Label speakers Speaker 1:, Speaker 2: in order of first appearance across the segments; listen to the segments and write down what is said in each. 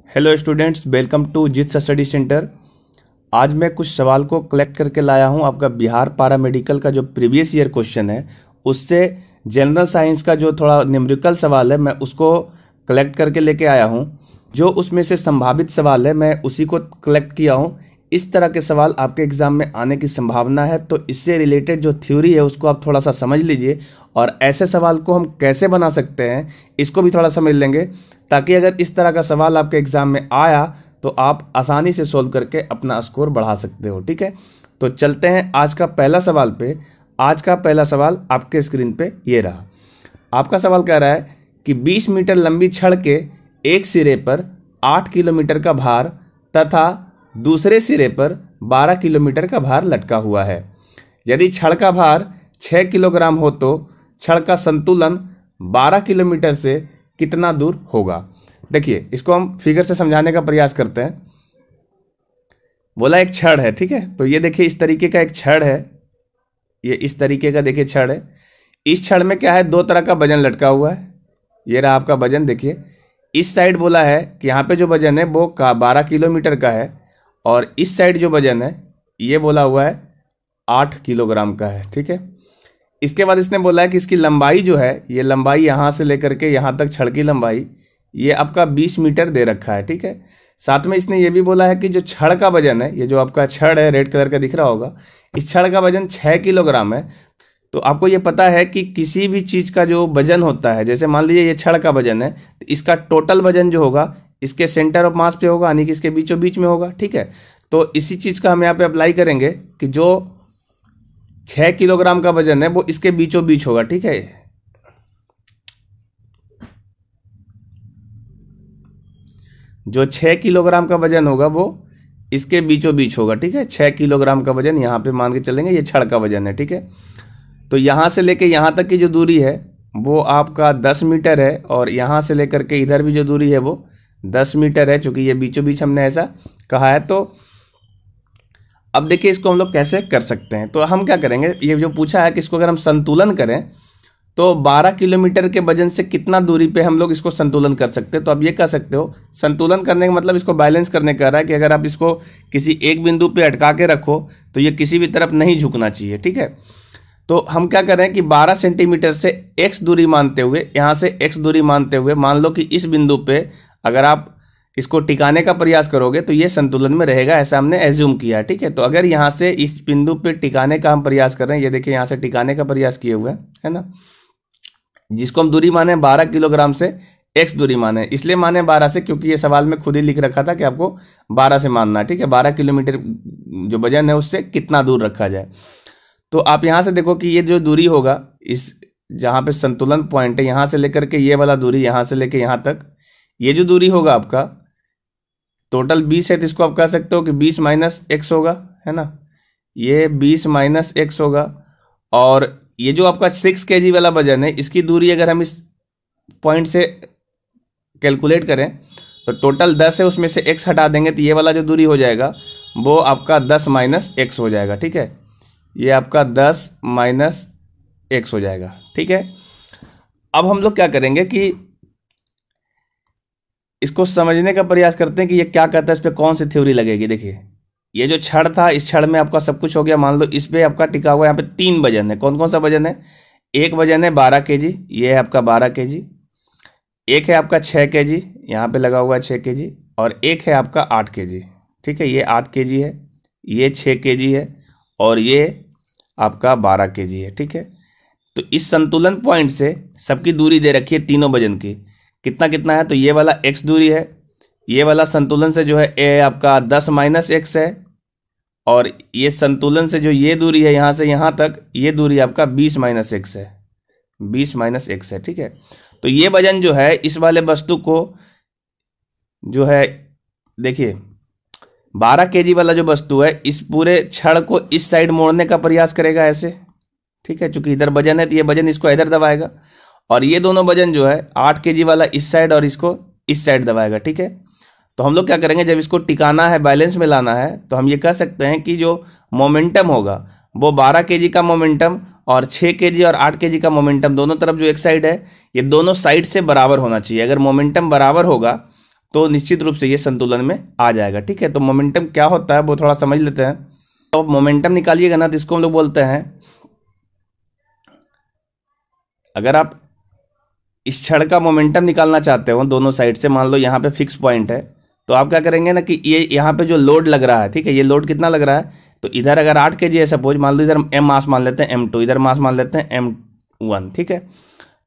Speaker 1: Hello students, welcome to जित्स study centre. आज मैं कुछ सवाल को कलेक्ट करके लाया हूं। आपका बिहार पारा मेडिकल का जो प्रीवियस ईयर क्वेश्चन है उससे जनरल साइंस का जो थोड़ा न्यूमेरिकल सवाल है मैं उसको कलेक्ट करके लेके आया हूं। जो उसमें से संभावित सवाल है मैं उसी को कलेक्ट किया हूं। इस तरह के सवाल आपके एग्जाम में आने की संभावना है, तो इससे रिलेटेड जो थ्योरी है उसको आप थोड़ा सा समझ लीजिए और ऐसे सवाल को हम कैसे बना सकते हैं इसको भी थोड़ा समझ लेंगे, ताकि अगर इस तरह का सवाल आपके एग्जाम में आया तो आप आसानी से सोल्व करके अपना स्कोर बढ़ा सकते हो। ठीक है, तो चलते हैं आज का पहला सवाल पे। आज का पहला सवाल आपके स्क्रीन पे ये रहा। आपका सवाल कह रहा है कि 20 मीटर लंबी छड़ के एक सिरे पर 8 किलोमीटर का भार तथा दूसरे सिरे पर 12 किलोमीटर का भार लटका हुआ है। यदि छड़ का भार 6 किलोग्राम हो तो छड़ का संतुलन 12 किलोमीटर से कितना दूर होगा। देखिए, इसको हम फिगर से समझाने का प्रयास करते हैं। बोला एक छड़ है, ठीक है, तो ये देखिए इस तरीके का एक छड़ है। ये इस तरीके का देखिए छड़ है। इस छड़ में क्या है, दो तरह का वजन लटका हुआ है। ये रहा आपका वजन। देखिए इस साइड बोला है कि यहाँ पे जो वजन है वो 12 किलोमीटर का है, और इस साइड जो वजन है ये बोला हुआ है 8 किलोग्राम का है। ठीक है, इसके बाद इसने बोला है कि इसकी लंबाई जो है, ये लंबाई यहाँ से लेकर के यहाँ तक छड़ की लंबाई ये आपका 20 मीटर दे रखा है। ठीक है, साथ में इसने ये भी बोला है कि जो छड़ का वजन है, ये जो आपका छड़ है रेड कलर का दिख रहा होगा, इस छड़ का वजन 6 किलोग्राम है। तो आपको ये पता है कि किसी भी चीज़ का जो वजन होता है, जैसे मान लीजिए ये छड़ का वजन है, तो इसका टोटल वजन जो होगा इसके सेंटर ऑफ मास पे होगा, यानी कि इसके बीचों बीच में होगा। ठीक है, तो इसी चीज़ का हम यहाँ पे अप्लाई करेंगे कि जो 6 किलोग्राम का वजन है वो इसके बीचों बीच होगा। ठीक है, जो 6 किलोग्राम का वजन होगा वो इसके बीचों बीच होगा। ठीक है, 6 किलोग्राम का वजन यहाँ पे मान के चलेंगे, ये छड़ का वजन है। ठीक है, तो यहाँ से लेके यहाँ तक की जो दूरी है वो आपका 10 मीटर है, और यहाँ से लेकर के इधर भी जो दूरी है वो 10 मीटर है, चूंकि ये बीचों बीच हमने ऐसा कहा है। तो अब देखिए इसको हम लोग कैसे कर सकते हैं। तो हम क्या करेंगे, ये जो पूछा है कि इसको अगर हम संतुलन करें तो 12 किलोमीटर के वजन से कितना दूरी पे हम लोग इसको संतुलन कर सकते हैं। तो आप ये कह सकते हो, संतुलन करने का मतलब इसको बैलेंस करने का रहा है कि अगर आप इसको किसी एक बिंदु पे अटका के रखो तो ये किसी भी तरफ नहीं झुकना चाहिए। ठीक है, तो हम क्या करें कि 12 सेंटीमीटर से x दूरी मानते हुए, यहाँ से x दूरी मानते हुए मान लो कि इस बिंदु पे अगर आप इसको टिकाने का प्रयास करोगे तो ये संतुलन में रहेगा, ऐसा हमने एज्यूम किया है। ठीक है, तो अगर यहाँ से इस बिंदु पे टिकाने का हम प्रयास कर रहे हैं, ये देखिए यहाँ से टिकाने का प्रयास किए हुए हैं, है ना, जिसको हम दूरी माने 12 किलोग्राम से x दूरी माने, इसलिए माने 12 से क्योंकि ये सवाल में खुद ही लिख रखा था कि आपको 12 से मानना है। ठीक है, 12 किलोमीटर जो वजन है उससे कितना दूर रखा जाए। तो आप यहाँ से देखो कि ये जो दूरी होगा, इस जहाँ पे संतुलन पॉइंट है, यहाँ से लेकर के ये वाला दूरी, यहाँ से लेकर यहाँ तक ये जो दूरी होगा आपका टोटल 20 है, तो इसको आप कह सकते हो कि 20 माइनस x होगा, है ना, ये 20 माइनस x होगा। और ये जो आपका 6 kg वाला वजन है, इसकी दूरी अगर हम इस पॉइंट से कैलकुलेट करें तो टोटल 10 है, उसमें से x हटा देंगे तो ये वाला जो दूरी हो जाएगा वो आपका 10 माइनस x हो जाएगा। ठीक है, ये आपका 10 माइनस x हो जाएगा। ठीक है, अब हम लोग क्या करेंगे कि इसको समझने का प्रयास करते हैं कि ये क्या कहता है, इस पर कौन सी थ्योरी लगेगी। देखिए ये जो छड़ था, इस छड़ में आपका सब कुछ हो गया। मान लो इस पे आपका टिका हुआ, यहाँ पे 3 वजन है। कौन कौन सा वजन है, एक वजन है 12 kg, ये है आपका 12 kg, एक है आपका 6 kg, यहाँ पे लगा हुआ है 6 kg, और एक है आपका 8 kg। ठीक है, ये 8 kg है, ये 6 kg है, और ये आपका 12 kg है। ठीक है, तो इस संतुलन पॉइंट से सबकी दूरी दे रखी है तीनों वजन की, कितना कितना है, तो ये वाला x दूरी है, ये वाला संतुलन से जो है ए आपका 10 माइनस x है, और ये संतुलन से जो ये दूरी है यहाँ से यहाँ तक, ये दूरी आपका 20 माइनस x है, 20 माइनस x है। ठीक है, तो ये वजन जो है इस वाले वस्तु को जो है, देखिए 12 kg वाला जो वस्तु है इस पूरे छड़ को इस साइड मोड़ने का प्रयास करेगा ऐसे। ठीक है, चूंकि इधर वजन है तो ये वजन इसको इधर दबाएगा, और ये दोनों वजन जो है 8 kg वाला इस साइड और इसको इस साइड दबाएगा। ठीक है, तो हम लोग क्या करेंगे, जब इसको टिकाना है, बैलेंस में लाना है, तो हम ये कह सकते हैं कि जो मोमेंटम होगा वो 12 kg का मोमेंटम और 6 kg और 8 kg का मोमेंटम दोनों तरफ जो एक साइड है, ये दोनों साइड से बराबर होना चाहिए। अगर मोमेंटम बराबर होगा तो निश्चित रूप से ये संतुलन में आ जाएगा। ठीक है, तो मोमेंटम क्या होता है वो थोड़ा समझ लेते हैं। तो मोमेंटम निकालिएगा ना तो इसको हम लोग बोलते हैं, अगर आप इस क्षण का मोमेंटम निकालना चाहते हो दोनों साइड से, मान लो यहाँ पे फिक्स पॉइंट है, तो आप क्या करेंगे ना कि ये यहाँ पे जो लोड लग रहा है, ठीक है, ये लोड कितना लग रहा है, तो इधर अगर 8 kg है सपोज, मान लो इधर m मास मान लेते हैं m2, इधर मास मान लेते हैं m1, ठीक है।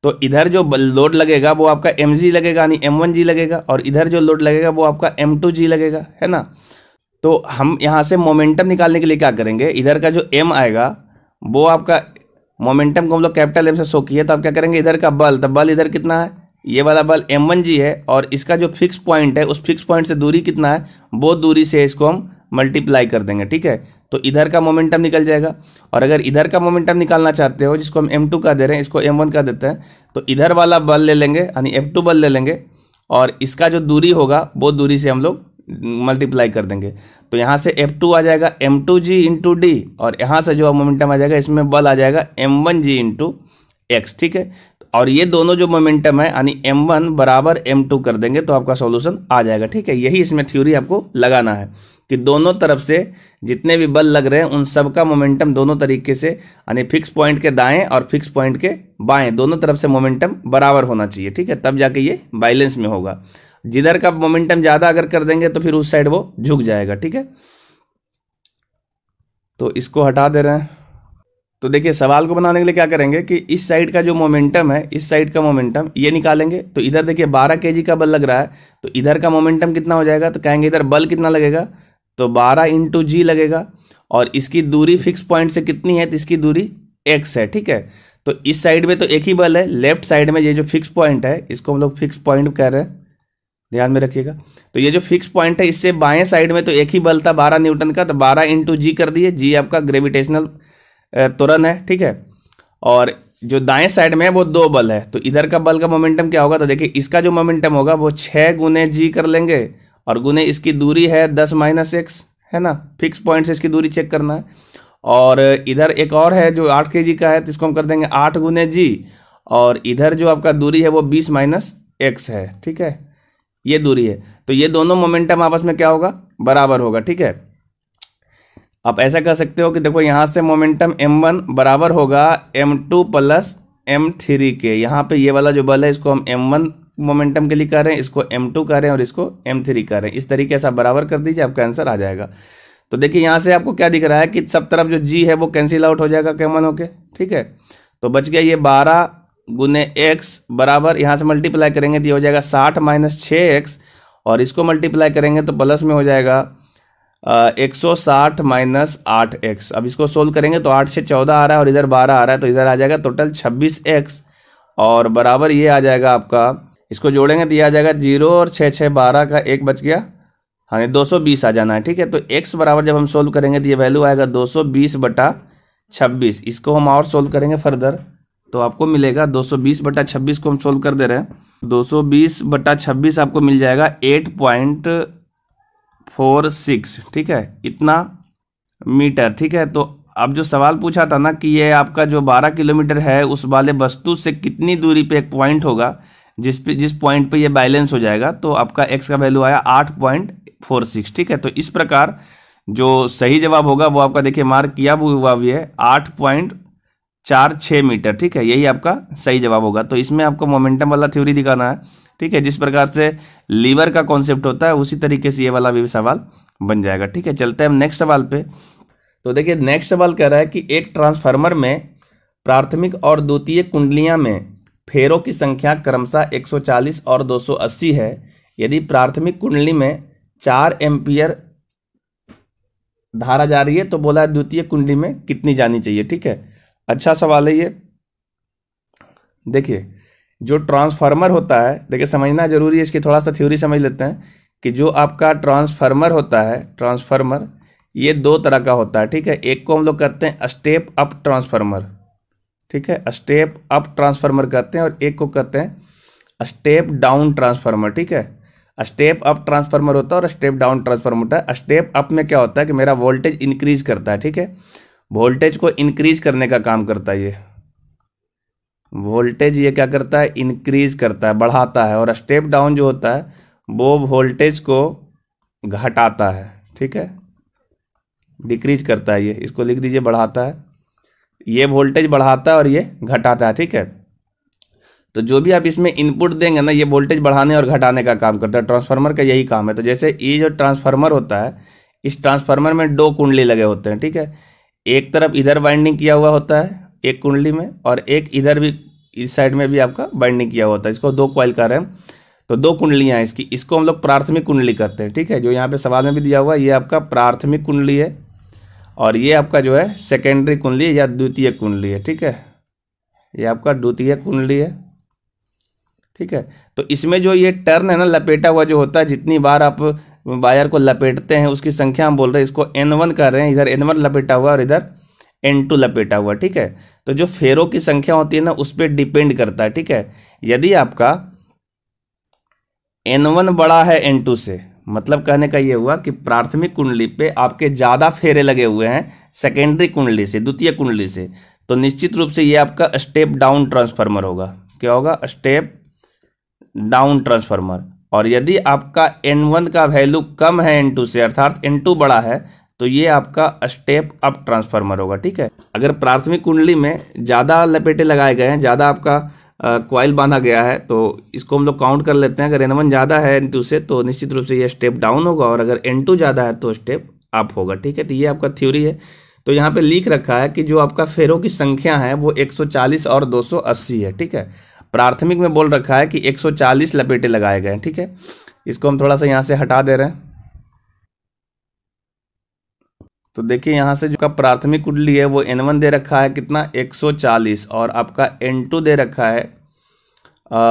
Speaker 1: तो इधर जो लोड लगेगा वो आपका mg लगेगा, यानी m1g लगेगा, और इधर जो लोड लगेगा वो आपका m2g लगेगा, है ना। तो हम यहाँ से मोमेंटम निकालने के लिए क्या करेंगे, इधर का जो m आएगा वो आपका मोमेंटम को हम लोग कैपिटल M से शो किए, तो आप क्या करेंगे, इधर का बल, तो बल इधर कितना है, ये वाला बल m1g है, और इसका जो फिक्स पॉइंट है उस फिक्स पॉइंट से दूरी कितना है, वो दूरी से इसको हम मल्टीप्लाई कर देंगे। ठीक है, तो इधर का मोमेंटम निकल जाएगा। और अगर इधर का मोमेंटम निकालना चाहते हो, जिसको हम m2 का दे रहे हैं, इसको m1 का देते हैं, तो इधर वाला बल ले लेंगे, यानी F2 बल ले लेंगे, और इसका जो दूरी होगा वो दूरी से हम लोग मल्टीप्लाई कर देंगे। तो यहाँ से F2 आ जाएगा m2g इंटू डी, और यहाँ से जो मोमेंटम आ जाएगा इसमें बल आ जाएगा m1g इंटू एक्स। ठीक है, और ये दोनों जो मोमेंटम है यानी m1 बराबर m2 कर देंगे तो आपका सॉल्यूशन आ जाएगा। ठीक है, यही इसमें थ्योरी आपको लगाना है कि दोनों तरफ से जितने भी बल लग रहे हैं उन सब का मोमेंटम दोनों तरीके से, यानी फिक्स पॉइंट के दाएं और फिक्स पॉइंट के बाएं, दोनों तरफ से मोमेंटम बराबर होना चाहिए। ठीक है, तब जाके ये बैलेंस में होगा। जिधर का मोमेंटम ज़्यादा अगर कर देंगे तो फिर उस साइड वो झुक जाएगा। ठीक है, तो इसको हटा दे रहे हैं। तो देखिए, सवाल को बनाने के लिए क्या करेंगे कि इस साइड का जो मोमेंटम है, इस साइड का मोमेंटम ये निकालेंगे। तो इधर देखिए 12 kg का बल लग रहा है, तो इधर का मोमेंटम कितना हो जाएगा, तो कहेंगे इधर बल कितना लगेगा, तो 12 इंटू जी लगेगा, और इसकी दूरी फिक्स पॉइंट से कितनी है, तो इसकी दूरी x है। ठीक है, तो इस साइड में तो एक ही बल है, लेफ्ट साइड में ये जो फिक्स पॉइंट है इसको हम लोग फिक्स पॉइंट कह रहे हैं, ध्यान में रखिएगा। तो ये जो फिक्स पॉइंट है इससे बाएं साइड में तो एक ही बल था 12 न्यूटन का, तो 12 इंटू जी कर दिए, जी आपका ग्रेविटेशनल त्वरण है। ठीक है, और जो दाएं साइड में है वो 2 बल है, तो इधर का बल का मोमेंटम क्या होगा, तो देखिए इसका जो मोमेंटम होगा वो 6 गुने जी कर लेंगे, और गुने इसकी दूरी है 10 माइनस एक्स, है ना, फिक्स पॉइंट से इसकी दूरी चेक करना है। और इधर एक और है जो 8 kg का है, तो इसको हम कर देंगे 8 गुने जी, और इधर जो आपका दूरी है वो 20 माइनस एक्स है। ठीक है, ये दूरी है, तो ये दोनों मोमेंटम आपस में क्या होगा, बराबर होगा। ठीक है, आप ऐसा कर सकते हो कि देखो यहाँ से मोमेंटम m1 बराबर होगा m2 प्लस m3 के, यहाँ पे ये वाला जो बल है इसको हम m1 मोमेंटम के लिए कर रहे हैं, इसको m2 कर रहे हैं और इसको m3 कर रहे हैं। इस तरीके से आप बराबर कर दीजिए, आपका आंसर आ जाएगा। तो देखिए यहाँ से आपको क्या दिख रहा है कि सब तरफ जो g है वो कैंसिल आउट हो जाएगा कॉमन होके। ठीक है, तो बच गया ये 12 गुने एक्स बराबर, यहाँ से मल्टीप्लाई करेंगे तो ये हो जाएगा 60 माइनस 6x, और इसको मल्टीप्लाई करेंगे तो प्लस में हो जाएगा 160 माइनस 8x। अब इसको सोल्व करेंगे तो 8 से 14 आ रहा है और इधर 12 आ रहा है, तो इधर आ जाएगा टोटल 26x, और बराबर ये आ जाएगा आपका, इसको जोड़ेंगे तो ये आ जाएगा 0 और 6 6 12 का 1 बच गया, हाँ 220 आ जाना है। ठीक है, तो x बराबर जब हम सोल्व करेंगे तो ये वैल्यू आएगा 220/26। इसको हम और सोल्व करेंगे फर्दर तो आपको मिलेगा 220/26 को हम सोल्व कर दे रहे हैं, 220/26 आपको मिल जाएगा 8.46। ठीक है, इतना मीटर। ठीक है, तो अब जो सवाल पूछा था ना कि ये आपका जो 12 किलोमीटर है उस वाले वस्तु से कितनी दूरी पे एक पॉइंट होगा जिस पॉइंट पे ये बैलेंस हो जाएगा, तो आपका x का वैल्यू आया 8.46। ठीक है, तो इस प्रकार जो सही जवाब होगा वो आपका देखिए मार्क किया हुआ भी है 8.46 मीटर। ठीक है, यही आपका सही जवाब होगा। तो इसमें आपको मोमेंटम वाला थ्योरी दिखाना है। ठीक है, जिस प्रकार से लीवर का कॉन्सेप्ट होता है उसी तरीके से ये वाला भी सवाल बन जाएगा। ठीक है, चलते हैं हम नेक्स्ट सवाल पे। तो देखिए नेक्स्ट सवाल कह रहा है कि एक ट्रांसफार्मर में प्राथमिक और द्वितीय कुंडलियां में फेरों की संख्या क्रमशः 140 और 280 है। यदि प्राथमिक कुंडली में 4 एम्पियर धारा जा रही है तो बोला है द्वितीय कुंडली में कितनी जानी चाहिए। ठीक है, अच्छा सवाल है ये। देखिए जो ट्रांसफार्मर होता है, देखिए समझना जरूरी है, इसकी थोड़ा सा थ्योरी समझ लेते हैं कि जो आपका ट्रांसफार्मर होता है, ट्रांसफार्मर ये 2 तरह का होता है। ठीक है, एक को हम लोग कहते हैं स्टेप अप ट्रांसफार्मर। ठीक है, स्टेप अप ट्रांसफार्मर कहते हैं, और एक को कहते हैं स्टेप डाउन ट्रांसफार्मर। ठीक है, स्टेप अप ट्रांसफार्मर होता है और स्टेप डाउन ट्रांसफार्मर होता है। स्टेप अप में क्या होता है कि मेरा वोल्टेज इंक्रीज करता है। ठीक है, वोल्टेज को इंक्रीज करने का काम करता है, ये वोल्टेज ये क्या करता है, इंक्रीज करता है, बढ़ाता है। और स्टेप डाउन जो होता है वो वोल्टेज को घटाता है, ठीक है, डिक्रीज करता है, ये इसको लिख दीजिए, बढ़ाता है, ये वोल्टेज बढ़ाता है और ये घटाता है, ठीक है। तो जो भी आप इसमें इनपुट देंगे ना, ये वोल्टेज बढ़ाने और घटाने का काम करता है, ट्रांसफार्मर का यही काम है। तो जैसे ये जो ट्रांसफार्मर होता है, इस ट्रांसफार्मर में दो कुंडली लगे होते हैं, ठीक है, एक तरफ इधर बाइंडिंग किया हुआ होता है एक कुंडली में, और एक इधर भी, इस साइड में भी आपका बाइंडिंग किया होता है, इसको दो कॉइल कह रहे हैं। तो दो कुंडलियां हैं इसकी, इसको हम लोग प्राथमिक कुंडली कहते हैं, ठीक है। जो यहाँ पे सवाल में भी दिया हुआ है, ये आपका प्राथमिक कुंडली है, और ये आपका जो है सेकेंडरी कुंडली या द्वितीय कुंडली है, ठीक है, ये आपका द्वितीय कुंडली है, ठीक है। तो इसमें जो ये टर्न है ना, लपेटा हुआ जो होता है, जितनी बार आप वायर को लपेटते हैं उसकी संख्या हम बोल रहे हैं, इसको N1 कर रहे हैं, इधर N1 लपेटा हुआ और इधर N2 लपेटा हुआ, ठीक है। तो जो फेरों की संख्या होती है ना, उस पर डिपेंड करता है, ठीक है। यदि आपका N1 बड़ा है N2 से, मतलब कहने का ये हुआ कि प्राथमिक कुंडली पे आपके ज़्यादा फेरे लगे हुए हैं सेकेंडरी कुंडली से, द्वितीय कुंडली से, तो निश्चित रूप से ये आपका स्टेप डाउन ट्रांसफार्मर होगा। क्या होगा? Step down transformer. और यदि आपका N1 का वैल्यू कम है N2 से, अर्थात N2 बड़ा है, तो ये आपका स्टेप अप ट्रांसफार्मर होगा, ठीक है। अगर प्राथमिक कुंडली में ज़्यादा लपेटे लगाए गए हैं, ज़्यादा आपका कॉइल बांधा गया है, तो इसको हम लोग काउंट कर लेते हैं। अगर N1 ज़्यादा है N2 से, तो निश्चित रूप से ये स्टेप डाउन होगा, और अगर N2 ज़्यादा है तो स्टेप अप होगा, ठीक है। तो ये आपका थ्योरी है। तो यहाँ पे लिख रखा है कि जो आपका फेरों की संख्या है वो 140 और 280 है, ठीक है। प्राथमिक में बोल रखा है कि 140 लपेटे लगाए गए हैं, ठीक है। इसको हम थोड़ा सा यहाँ से हटा दे रहे हैं। तो देखिए यहाँ से जो का प्राथमिक कुंडली है वो N1 दे रखा है कितना, 140, और आपका N2 दे रखा है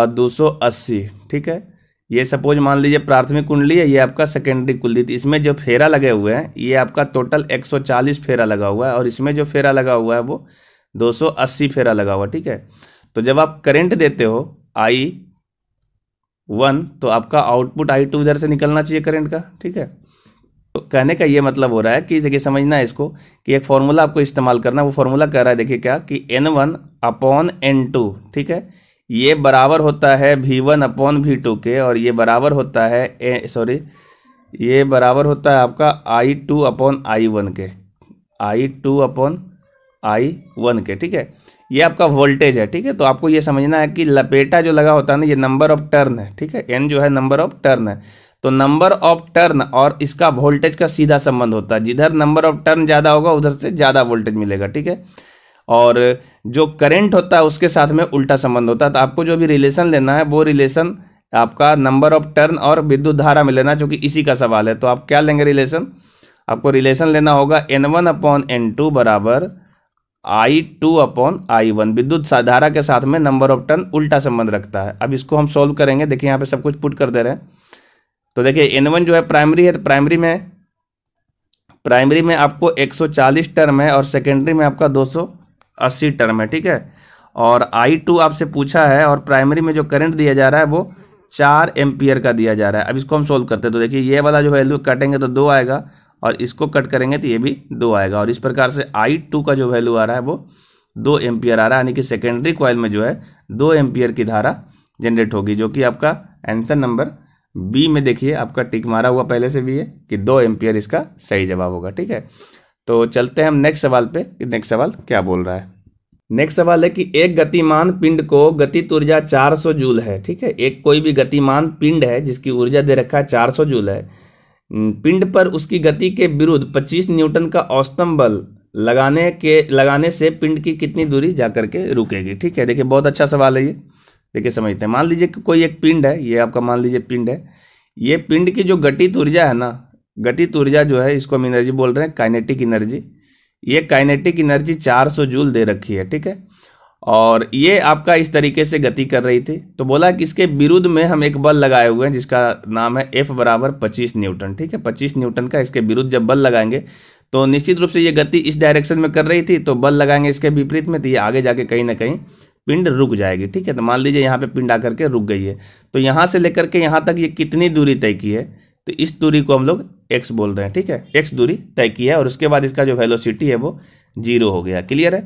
Speaker 1: 280, ठीक है। ये सपोज मान लीजिए प्राथमिक कुंडली है, ये आपका सेकेंडरी कुंडली, तो इसमें जो फेरा लगे हुए हैं ये आपका टोटल 140 फेरा लगा हुआ है, और इसमें जो फेरा लगा हुआ है वो 280 फेरा लगा हुआ है, ठीक है। तो जब आप करंट देते हो I1, तो आपका आउटपुट I2 इधर से निकलना चाहिए करंट का, ठीक है। तो कहने का ये मतलब हो रहा है कि देखिए समझना है इसको, कि एक फॉर्मूला आपको इस्तेमाल करना है। वो फॉर्मूला कह रहा है, देखिए क्या, कि N1 अपॉन N2, ठीक है, ये बराबर होता है V1 अपॉन V2 के, और ये बराबर होता है ये बराबर होता है आपका I2 अपॉन I1 के, I2 अपॉन I1 के, ठीक है। ये आपका वोल्टेज है, ठीक है। तो आपको ये समझना है कि लपेटा जो लगा होता है ना, ये नंबर ऑफ टर्न है, ठीक है। N जो है नंबर ऑफ टर्न है, तो नंबर ऑफ टर्न और इसका वोल्टेज का सीधा संबंध होता है। जिधर नंबर ऑफ टर्न ज़्यादा होगा उधर से ज़्यादा वोल्टेज मिलेगा, ठीक है। और जो करंट होता है उसके साथ में उल्टा संबंध होता है। तो आपको जो भी रिलेशन लेना है वो रिलेशन आपका नंबर ऑफ टर्न और विद्युत धारा में लेना, जो कि इसी का सवाल है। तो आप क्या लेंगे रिलेशन? आपको रिलेशन लेना होगा N1 अपॉन N2 बराबर I2 अपॉन I1। विद्युत धारा के साथ में नंबर ऑफ टर्न उल्टा संबंध रखता है। अब इसको हम सॉल्व करेंगे। देखिए यहाँ पे सब कुछ पुट कर दे रहे हैं। तो देखिए N1 जो है प्राइमरी है, तो प्राइमरी में आपको 140 टर्म है, और सेकेंडरी में आपका 280 टर्म है, ठीक है। और I2 आपसे पूछा है, और प्राइमरी में जो करंट दिया जा रहा है वो 4 एम्पियर का दिया जा रहा है। अब इसको हम सोल्व करते हैं। तो देखिए ये वाला जो वैल्यू काटेंगे तो 2 आएगा, और इसको कट करेंगे तो ये भी 2 आएगा, और इस प्रकार से I2 का जो वैल्यू आ रहा है वो 2 एम्पियर आ रहा है। यानी कि सेकेंडरी कॉइल में जो है 2 एम्पियर की धारा जनरेट होगी, जो कि आपका आंसर नंबर बी में देखिए आपका टिक मारा हुआ पहले से भी है कि 2 एम्पियर इसका सही जवाब होगा, ठीक है। तो चलते हैं हम नेक्स्ट सवाल पे कि नेक्स्ट सवाल क्या बोल रहा है। नेक्स्ट सवाल है कि एक गतिमान पिंड को गतिज ऊर्जा 400 जूल है, ठीक है। एक कोई भी गतिमान पिंड है जिसकी ऊर्जा दे रखा है 400 जूल है। पिंड पर उसकी गति के विरुद्ध 25 न्यूटन का औसतन बल लगाने से पिंड की कितनी दूरी जाकर के रुकेगी, ठीक है। देखिए बहुत अच्छा सवाल है ये। देखिए समझते हैं। मान लीजिए कि कोई एक पिंड है, ये आपका मान लीजिए पिंड है। ये पिंड की जो गतिज ऊर्जा है ना, गतिज ऊर्जा जो है इसको हम एनर्जी बोल रहे हैं, काइनेटिक एनर्जी। ये काइनेटिक एनर्जी 400 जूल दे रखी है, ठीक है। और ये आपका इस तरीके से गति कर रही थी। तो बोला कि इसके विरुद्ध में हम एक बल लगाए हुए हैं जिसका नाम है F बराबर 25 न्यूटन, ठीक है। 25 न्यूटन का इसके विरुद्ध जब बल लगाएंगे तो निश्चित रूप से ये गति इस डायरेक्शन में कर रही थी, तो बल लगाएंगे इसके विपरीत में, तो ये आगे जाके कहीं ना कहीं पिंड रुक जाएगी, ठीक है। तो मान लीजिए यहाँ पे पिंड आकर के रुक गई है। तो यहाँ से लेकर के यहाँ तक ये कितनी दूरी तय की है, तो इस दूरी को हम लोग x बोल रहे हैं, ठीक है। x दूरी तय की है, और उसके बाद इसका जो वेलोसिटी है वो 0 हो गया। क्लियर है।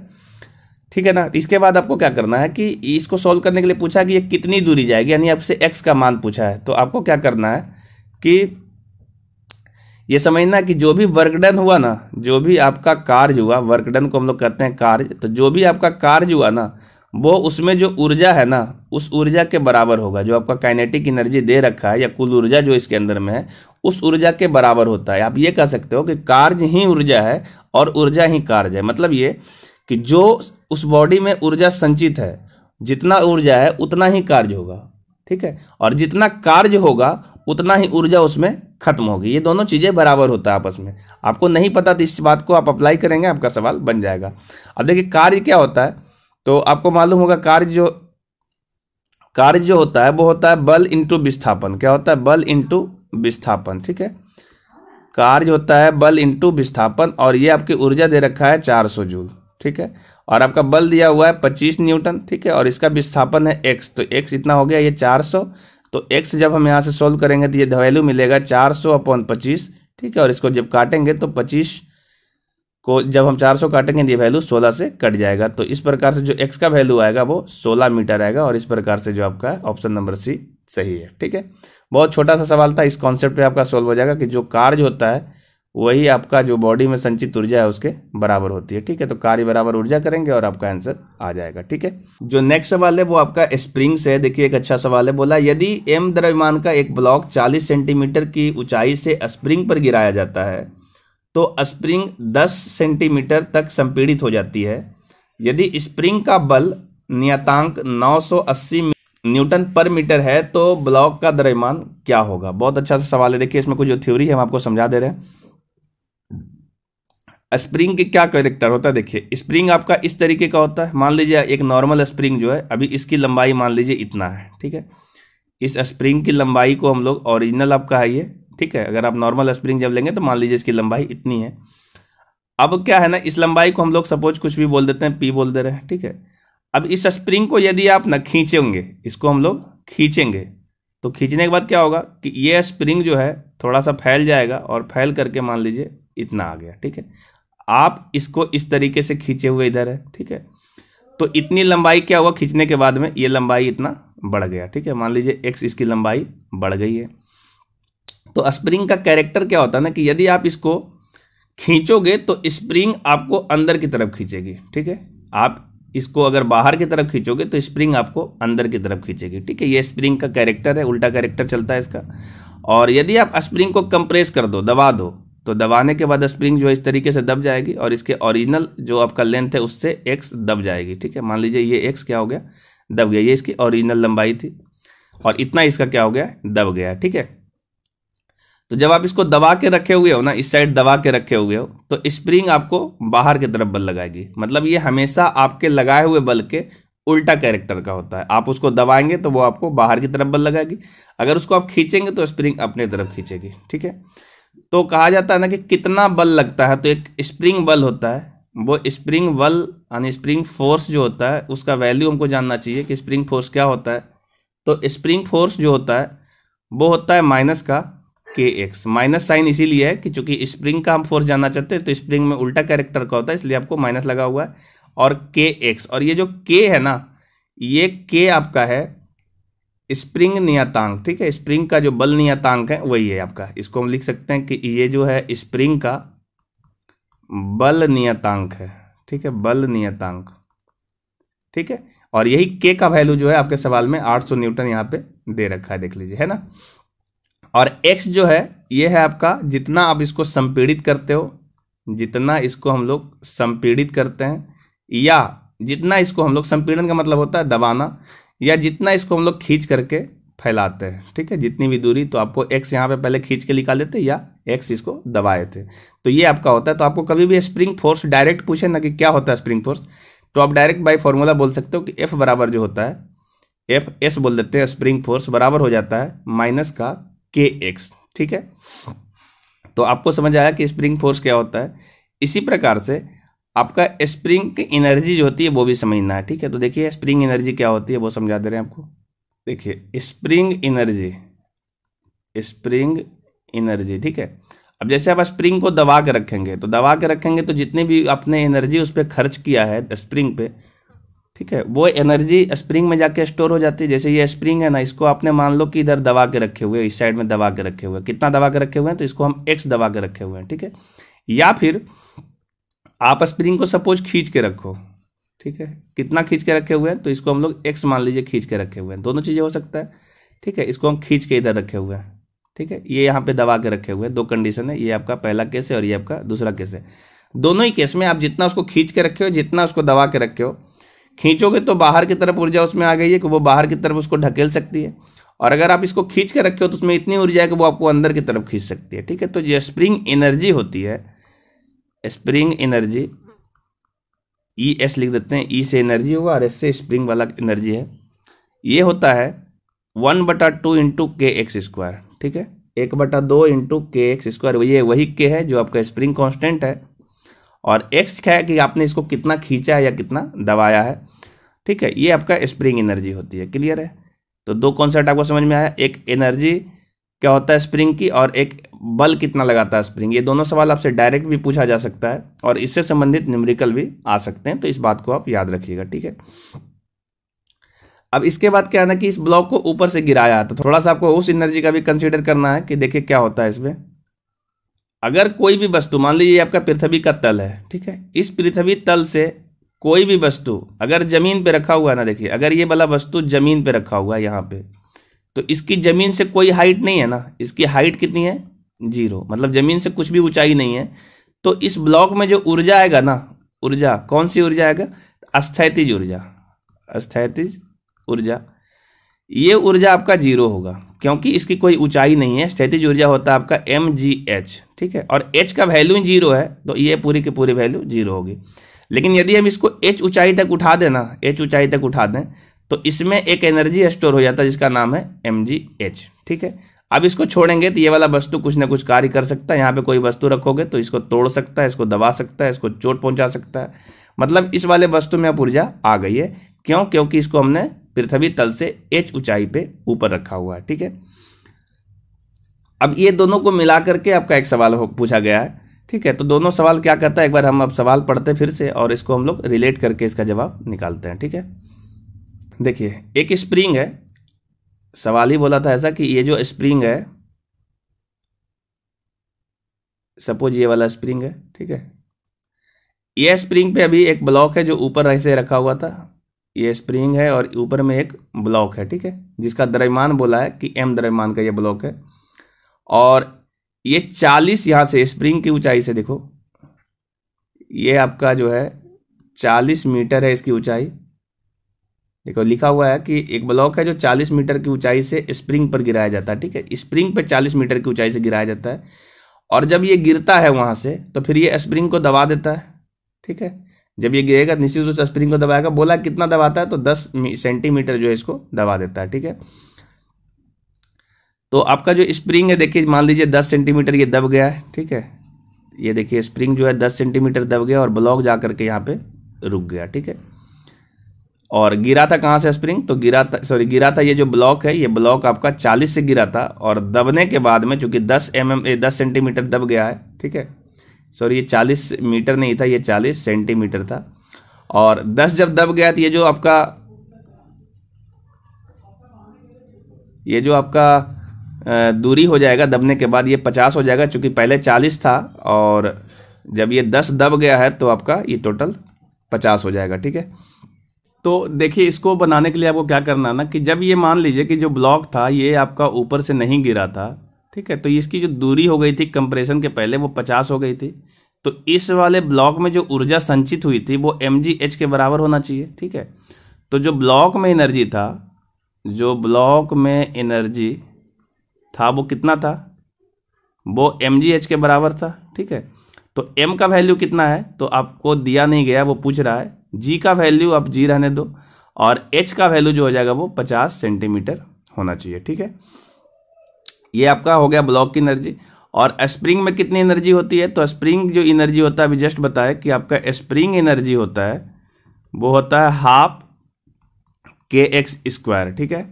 Speaker 1: ठीक है ना। इसके बाद आपको क्या करना है कि इसको सॉल्व करने के लिए पूछा कि ये कितनी दूरी जाएगी, यानी आपसे x का मान पूछा है। तो आपको क्या करना है कि ये समझना कि जो भी वर्क डन हुआ ना, जो भी आपका कार्य हुआ, वर्क डन को हम लोग कहते हैं कार्य, तो जो भी आपका कार्य हुआ ना वो उसमें जो ऊर्जा है ना उस ऊर्जा के बराबर होगा। जो आपका काइनेटिक एनर्जी दे रखा है या कुल ऊर्जा जो इसके अंदर में है उस ऊर्जा के बराबर होता है। आप ये कह सकते हो कि कार्य ही ऊर्जा है और ऊर्जा ही कार्य है। मतलब ये कि जो उस बॉडी में ऊर्जा संचित है, जितना ऊर्जा है उतना ही कार्य होगा, ठीक है, और जितना कार्य होगा उतना ही ऊर्जा उसमें खत्म होगी। ये दोनों चीजें बराबर होता है आपस में। आपको नहीं पता तो इस बात को आप अप्लाई करेंगे, आपका सवाल बन जाएगा। अब देखिए कार्य क्या होता है, तो आपको मालूम होगा कार्य जो होता है वो होता है बल इंटू विस्थापन। क्या होता है? बल इंटू विस्थापन, ठीक है। कार्य होता है बल इंटू विस्थापन, और ये आपकी ऊर्जा दे रखा है 400 जूल, ठीक है, और आपका बल दिया हुआ है 25 न्यूटन, ठीक है, और इसका विस्थापन है x। तो x इतना हो गया, ये 400। तो x जब हम यहाँ से सोल्व करेंगे तो ये वैल्यू मिलेगा 400/25, ठीक है, और इसको जब काटेंगे तो 25 को जब हम 400 काटेंगे तो ये वैल्यू 16 से कट जाएगा। तो इस प्रकार से जो x का वैल्यू आएगा वो 16 मीटर आएगा, और इस प्रकार से जो आपका है ऑप्शन नंबर सी सही है, ठीक है। बहुत छोटा सा सवाल था, इस कॉन्सेप्ट पे आपका सोल्व हो जाएगा कि जो कार्य होता है वही आपका जो बॉडी में संचित ऊर्जा है उसके बराबर होती है, ठीक है। तो कार्य बराबर ऊर्जा करेंगे और आपका आंसर आ जाएगा, ठीक है। जो नेक्स्ट सवाल है वो आपका स्प्रिंग से है। देखिए एक अच्छा सवाल है, बोला यदि m द्रव्यमान का एक ब्लॉक 40 सेंटीमीटर की ऊंचाई से स्प्रिंग पर गिराया जाता है तो स्प्रिंग 10 सेंटीमीटर तक संपीड़ित हो जाती है। यदि स्प्रिंग का बल नियतांक 980 न्यूटन पर मीटर है तो ब्लॉक का द्रव्यमान क्या होगा? बहुत अच्छा सा सवाल है। देखिए इसमें कुछ जो थ्योरी है हम आपको समझा दे रहे हैं। स्प्रिंग के क्या कैरेक्टर होता है? देखिए स्प्रिंग आपका इस तरीके का होता है। मान लीजिए एक नॉर्मल स्प्रिंग जो है, अभी इसकी लंबाई मान लीजिए इतना है, ठीक है। इस स्प्रिंग की लंबाई को हम लोग, ओरिजिनल आपका है ये, ठीक है, अगर आप नॉर्मल स्प्रिंग जब लेंगे तो मान लीजिए इसकी लंबाई इतनी है। अब क्या है ना, इस लंबाई को हम लोग सपोज कुछ भी बोल देते हैं, P बोल दे रहे हैं, ठीक है। अब इस स्प्रिंग को यदि आप ना खींचेंगे, इसको हम लोग खींचेंगे, तो खींचने के बाद क्या होगा कि ये स्प्रिंग जो है थोड़ा सा फैल जाएगा, और फैल करके मान लीजिए इतना आ गया, ठीक है। आप इसको इस तरीके से खींचे हुए इधर है, ठीक है, तो इतनी लंबाई क्या हुआ, खींचने के बाद में ये लंबाई इतना बढ़ गया, ठीक है। मान लीजिए x इसकी लंबाई बढ़ गई है। तो स्प्रिंग का कैरेक्टर क्या होता है ना कि यदि आप इसको खींचोगे तो स्प्रिंग आपको अंदर की तरफ खींचेगी, ठीक है। आप इसको अगर बाहर की तरफ खींचोगे तो स्प्रिंग आपको अंदर की तरफ खींचेगी, ठीक है। ये स्प्रिंग का कैरेक्टर है, उल्टा कैरेक्टर चलता है इसका। और यदि आप स्प्रिंग को कंप्रेस कर दो, दबा दो, तो दबाने के बाद स्प्रिंग जो है इस तरीके से दब जाएगी, और इसके ओरिजिनल जो आपका लेंथ है उससे x दब जाएगी, ठीक है। मान लीजिए ये x क्या हो गया, दब गया। ये इसकी ओरिजिनल लंबाई थी और इतना इसका क्या हो गया, दब गया, ठीक है। तो जब आप इसको दबा के रखे हुए हो ना, इस साइड दबा के रखे हुए हो, तो स्प्रिंग आपको बाहर की तरफ बल लगाएगी। मतलब ये हमेशा आपके लगाए हुए बल के उल्टा कैरेक्टर का होता है। आप उसको दबाएंगे तो वो आपको बाहर की तरफ बल लगाएगी, अगर उसको आप खींचेंगे तो स्प्रिंग अपने तरफ खींचेगी, ठीक है। तो कहा जाता है ना कि कितना बल लगता है, तो एक स्प्रिंग बल होता है, वो स्प्रिंग बल यानी स्प्रिंग फोर्स जो होता है उसका वैल्यू हमको जानना चाहिए कि स्प्रिंग फोर्स क्या होता है। तो स्प्रिंग फोर्स जो होता है वो होता है माइनस का kx। माइनस साइन इसीलिए है कि चूंकि स्प्रिंग का हम फोर्स जानना चाहते हैं, तो स्प्रिंग में उल्टा कैरेक्टर का होता है, इसलिए आपको माइनस लगा हुआ है, और kx। और ये जो k है ना, ये k आपका है स्प्रिंग नियतांक, ठीक है। स्प्रिंग का जो बल नियतांक है वही है आपका। इसको हम लिख सकते हैं कि ये जो है स्प्रिंग का बल नियतांक है, ठीक है, बल नियतांक, ठीक है। और यही k का वैल्यू जो है आपके सवाल में 800 न्यूटन यहाँ पे दे रखा है, देख लीजिए, है ना। और x जो है ये है आपका, जितना आप इसको संपीड़ित करते हो, जितना इसको हम लोग संपीड़ित करते हैं, या जितना इसको हम लोग, संपीड़न का मतलब होता है दबाना, या जितना इसको हम लोग खींच करके फैलाते हैं, ठीक है, जितनी भी दूरी। तो आपको x यहाँ पे पहले खींच के निकाल देते या x इसको दबाए थे, तो ये आपका होता है। तो आपको कभी भी स्प्रिंग फोर्स डायरेक्ट पूछे ना कि क्या होता है स्प्रिंग फोर्स, तो आप डायरेक्ट बाय फॉर्मूला बोल सकते हो कि F बराबर जो होता है, F S बोल देते हैं, स्प्रिंग फोर्स बराबर हो जाता है माइनस का kx, ठीक है। तो आपको समझ आया कि स्प्रिंग फोर्स क्या होता है। इसी प्रकार से आपका स्प्रिंग की एनर्जी जो होती है वो भी समझना है, ठीक है। तो देखिए स्प्रिंग एनर्जी क्या होती है वो समझा दे रहे हैं आपको। देखिए स्प्रिंग एनर्जी, स्प्रिंग एनर्जी, ठीक है। अब जैसे आप स्प्रिंग को दबा के रखेंगे, तो दबा के रखेंगे तो जितनी भी आपने एनर्जी उस पर खर्च किया है स्प्रिंग पे, ठीक है, वो एनर्जी स्प्रिंग में जाके स्टोर हो जाती है। जैसे ये स्प्रिंग है ना, इसको आपने मान लो कि इधर दबा के रखे हुए, इस साइड में दबा के रखे हुए, कितना दबा के रखे हुए हैं, तो इसको हम एक्स दबा के रखे हुए हैं, ठीक है। या फिर आप स्प्रिंग को सपोज खींच के रखो, ठीक है, कितना खींच के रखे हुए हैं, तो इसको हम लोग एक्स मान लीजिए खींच के रखे हुए हैं, दोनों चीज़ें हो सकता है, ठीक है। इसको हम खींच के इधर रखे हुए हैं, ठीक है, ये यहाँ पे दबा के रखे हुए हैं। दो कंडीशन है, ये आपका पहला केस है और ये आपका दूसरा केस है। दोनों ही केस में आप जितना उसको खींच के रखे हो, जितना उसको दबा के रखे हो, खींचोगे तो बाहर की तरफ ऊर्जा उसमें आ गई है कि वो बाहर की तरफ उसको ढकेल सकती है, और अगर आप इसको खींच के रखे हो तो उसमें इतनी ऊर्जा है कि वो आपको अंदर की तरफ खींच सकती है, ठीक है। तो ये स्प्रिंग एनर्जी होती है, स्प्रिंग एनर्जी, ई एस लिख देते हैं, ई से एनर्जी होगा और एस से स्प्रिंग वाला एनर्जी है। ये होता है 1/2 इंटू के एक्स स्क्वायर, ठीक है, 1/2 इंटू के एक्स स्क्वायर। ये वही के है जो आपका स्प्रिंग कांस्टेंट है, और एक्स क्या है कि आपने इसको कितना खींचा है या कितना दबाया है, ठीक है। ये आपका स्प्रिंग एनर्जी होती है। क्लियर है? तो दो कॉन्सेप्ट आपको समझ में आया, एक एनर्जी क्या होता है स्प्रिंग की, और एक बल कितना लगाता है स्प्रिंग। ये दोनों सवाल आपसे डायरेक्ट भी पूछा जा सकता है और इससे संबंधित न्यूमेरिकल भी आ सकते हैं, तो इस बात को आप याद रखिएगा, ठीक है। अब इसके बाद क्या है ना कि इस ब्लॉक को ऊपर से गिराया, तो थोड़ा सा आपको उस एनर्जी का भी कंसीडर करना है कि देखिए क्या होता है इसमें। अगर कोई भी वस्तु, मान लीजिए आपका पृथ्वी का तल है, ठीक है, इस पृथ्वी तल से कोई भी वस्तु अगर जमीन पे रखा हुआ है ना, देखिए अगर ये वाला वस्तु जमीन पे रखा हुआ है यहाँ पे, तो इसकी जमीन से कोई हाइट नहीं है ना, इसकी हाइट कितनी है, 0, मतलब जमीन से कुछ भी ऊंचाई नहीं है। तो इस ब्लॉक में जो ऊर्जा आएगा ना, ऊर्जा कौन सी ऊर्जा आएगा, स्थैतिज ऊर्जा, स्थैतिज ऊर्जा, ये ऊर्जा आपका 0 होगा क्योंकि इसकी कोई ऊंचाई नहीं है। स्थैतिज ऊर्जा होता है आपका mgh, ठीक है, और h का वैल्यू 0 है, तो ये पूरी की पूरी वैल्यू 0 होगी। लेकिन यदि हम इसको h ऊंचाई तक उठा दें ना, h ऊंचाई तक उठा दें, तो इसमें एक एनर्जी स्टोर हो जाता है जिसका नाम है mgh, ठीक है। अब इसको छोड़ेंगे तो ये वाला वस्तु कुछ ना कुछ कार्य कर सकता है। यहाँ पे कोई वस्तु रखोगे तो इसको तोड़ सकता है, इसको दबा सकता है, इसको चोट पहुंचा सकता है, मतलब इस वाले वस्तु में अब ऊर्जा आ गई है। क्यों? क्योंकि इसको हमने पृथ्वी तल से h ऊंचाई पे ऊपर रखा हुआ है, ठीक है। अब ये दोनों को मिला करके आपका एक सवाल पूछा गया है, ठीक है। तो दोनों सवाल क्या कहता है, एक बार हम अब सवाल पढ़ते फिर से और इसको हम लोग रिलेट करके इसका जवाब निकालते हैं, ठीक है। देखिए एक स्प्रिंग है, सवाल ही बोला था ऐसा कि ये जो स्प्रिंग है, सपोज ये वाला स्प्रिंग है, ठीक है, ये स्प्रिंग पे अभी एक ब्लॉक है जो ऊपर ऐसे रखा हुआ था, ये स्प्रिंग है और ऊपर में एक ब्लॉक है, ठीक है, जिसका द्रव्यमान बोला है कि m द्रव्यमान का ये ब्लॉक है, और ये 40 यहाँ से स्प्रिंग की ऊंचाई से, देखो ये आपका जो है 40 मीटर है इसकी ऊंचाई। देखो लिखा हुआ है कि एक ब्लॉक है जो 40 मीटर की ऊंचाई से स्प्रिंग पर गिराया जाता है, ठीक है, स्प्रिंग पे 40 मीटर की ऊंचाई से गिराया जाता है, और जब ये गिरता है वहां से तो फिर ये स्प्रिंग को दबा देता है, ठीक है। जब ये गिरेगा निश्चित रूप से स्प्रिंग को दबाएगा, बोला कितना दबाता है, तो 10 सेंटीमीटर जो है इसको दबा देता है, ठीक है। तो आपका जो स्प्रिंग है, देखिए मान लीजिए 10 सेंटीमीटर ये दब गया है, ठीक है, ये देखिए स्प्रिंग जो है 10 सेंटीमीटर दब गया और ब्लॉक जा करके यहाँ पे रुक गया, ठीक है। और गिरा था कहाँ से स्प्रिंग, तो गिरा था ये जो ब्लॉक है, ये ब्लॉक आपका 40 से गिरा था, और दबने के बाद में चूंकि 10 सेंटीमीटर दब गया है, ठीक है, सॉरी ये 40 मीटर नहीं था, ये 40 सेंटीमीटर था, और 10 जब दब गया तो ये जो आपका दूरी हो जाएगा दबने के बाद, ये 50 हो जाएगा, चूंकि पहले 40 था और जब ये 10 दब गया है तो आपका ये टोटल 50 हो जाएगा, ठीक है। तो देखिए इसको बनाने के लिए आपको क्या करना है ना कि जब ये मान लीजिए कि जो ब्लॉक था ये आपका ऊपर से नहीं गिरा था, ठीक है, तो इसकी जो दूरी हो गई थी कंप्रेशन के पहले वो 50 हो गई थी, तो इस वाले ब्लॉक में जो ऊर्जा संचित हुई थी वो mgh के बराबर होना चाहिए, ठीक है। तो जो ब्लॉक में एनर्जी था, जो ब्लॉक में एनर्जी था वो कितना था, वो mgh के बराबर था, ठीक है। तो m का वैल्यू कितना है तो आपको दिया नहीं गया, वो पूछ रहा है। g का वैल्यू आप g रहने दो, और h का वैल्यू जो हो जाएगा वो 50 सेंटीमीटर होना चाहिए, ठीक है। ये आपका हो गया ब्लॉक की एनर्जी। और स्प्रिंग में कितनी एनर्जी होती है, तो स्प्रिंग जो एनर्जी होता है, अभी जस्ट बताया कि आपका स्प्रिंग एनर्जी होता है वो होता है हाफ kx स्क्वायर, ठीक है।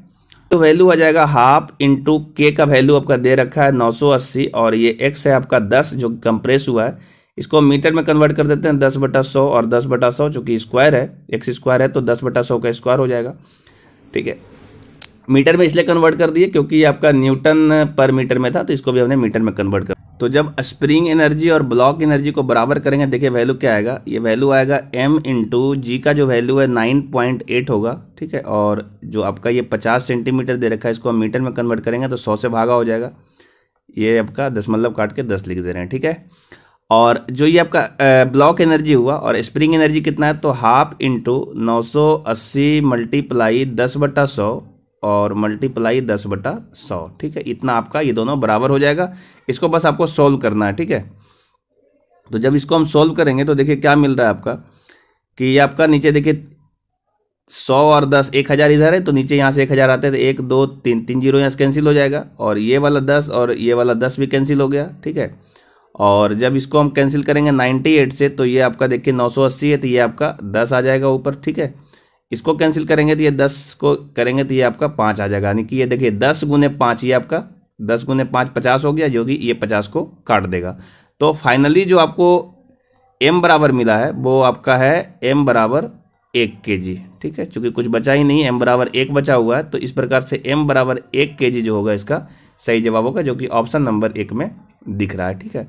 Speaker 1: तो वैल्यू आ जाएगा हाफ इंटू k का वैल्यू आपका दे रखा है 980, और ये x है आपका 10 जो कंप्रेस हुआ है, इसको हम मीटर में कन्वर्ट कर देते हैं 10/100 और 10/100 चूंकि स्क्वायर है, एक्स स्क्वायर है तो 10/100 का स्क्वायर हो जाएगा। ठीक है, मीटर में इसलिए कन्वर्ट कर दिए क्योंकि ये आपका न्यूटन पर मीटर में था, तो इसको भी हमने मीटर में कन्वर्ट कर। तो जब स्प्रिंग एनर्जी और ब्लॉक एनर्जी को बराबर करेंगे, देखिए वैल्यू क्या आएगा, ये वैल्यू आएगा m इंटू जी का जो वैल्यू है 9.8 होगा। ठीक है, और जो आपका ये 50 सेंटीमीटर दे रखा है, इसको हम मीटर में कन्वर्ट करेंगे तो 100 से भागा हो जाएगा। ये आपका दशमलव काट के 10 लिख दे रहे हैं। ठीक है, और जो ये आपका ब्लॉक एनर्जी हुआ और स्प्रिंग एनर्जी कितना है, तो हाफ इंटू 980 मल्टीप्लाई 10/100 और मल्टीप्लाई 10/100। ठीक है, इतना आपका ये दोनों बराबर हो जाएगा। इसको बस आपको सोल्व करना है। ठीक है, तो जब इसको हम सोल्व करेंगे तो देखिए क्या मिल रहा है आपका, कि ये आपका नीचे देखिए 100 और 10, 1000 इधर है तो नीचे यहाँ से 1000 आते हैं तो 1 2 3 3 जीरो यहाँ से कैंसिल हो जाएगा, और ये वाला 10 और ये वाला 10 भी कैंसिल हो गया। ठीक है, और जब इसको हम कैंसिल करेंगे 98 से तो ये आपका देखिए 980 है तो ये आपका 10 आ जाएगा ऊपर। ठीक है, इसको कैंसिल करेंगे तो ये 10 को करेंगे तो ये आपका 5 आ जाएगा, यानी कि ये देखिए 10 गुने 5, ये आपका 10 गुने 5 50 हो गया, जो कि ये 50 को काट देगा। तो फाइनली जो आपको m बराबर मिला है वो आपका है m बराबर 1 kg। ठीक है, चूंकि कुछ बचा ही नहीं, m बराबर 1 बचा हुआ है, तो इस प्रकार से m बराबर 1 kg जो होगा इसका सही जवाब होगा, जो कि ऑप्शन नंबर 1 में दिख रहा है। ठीक है,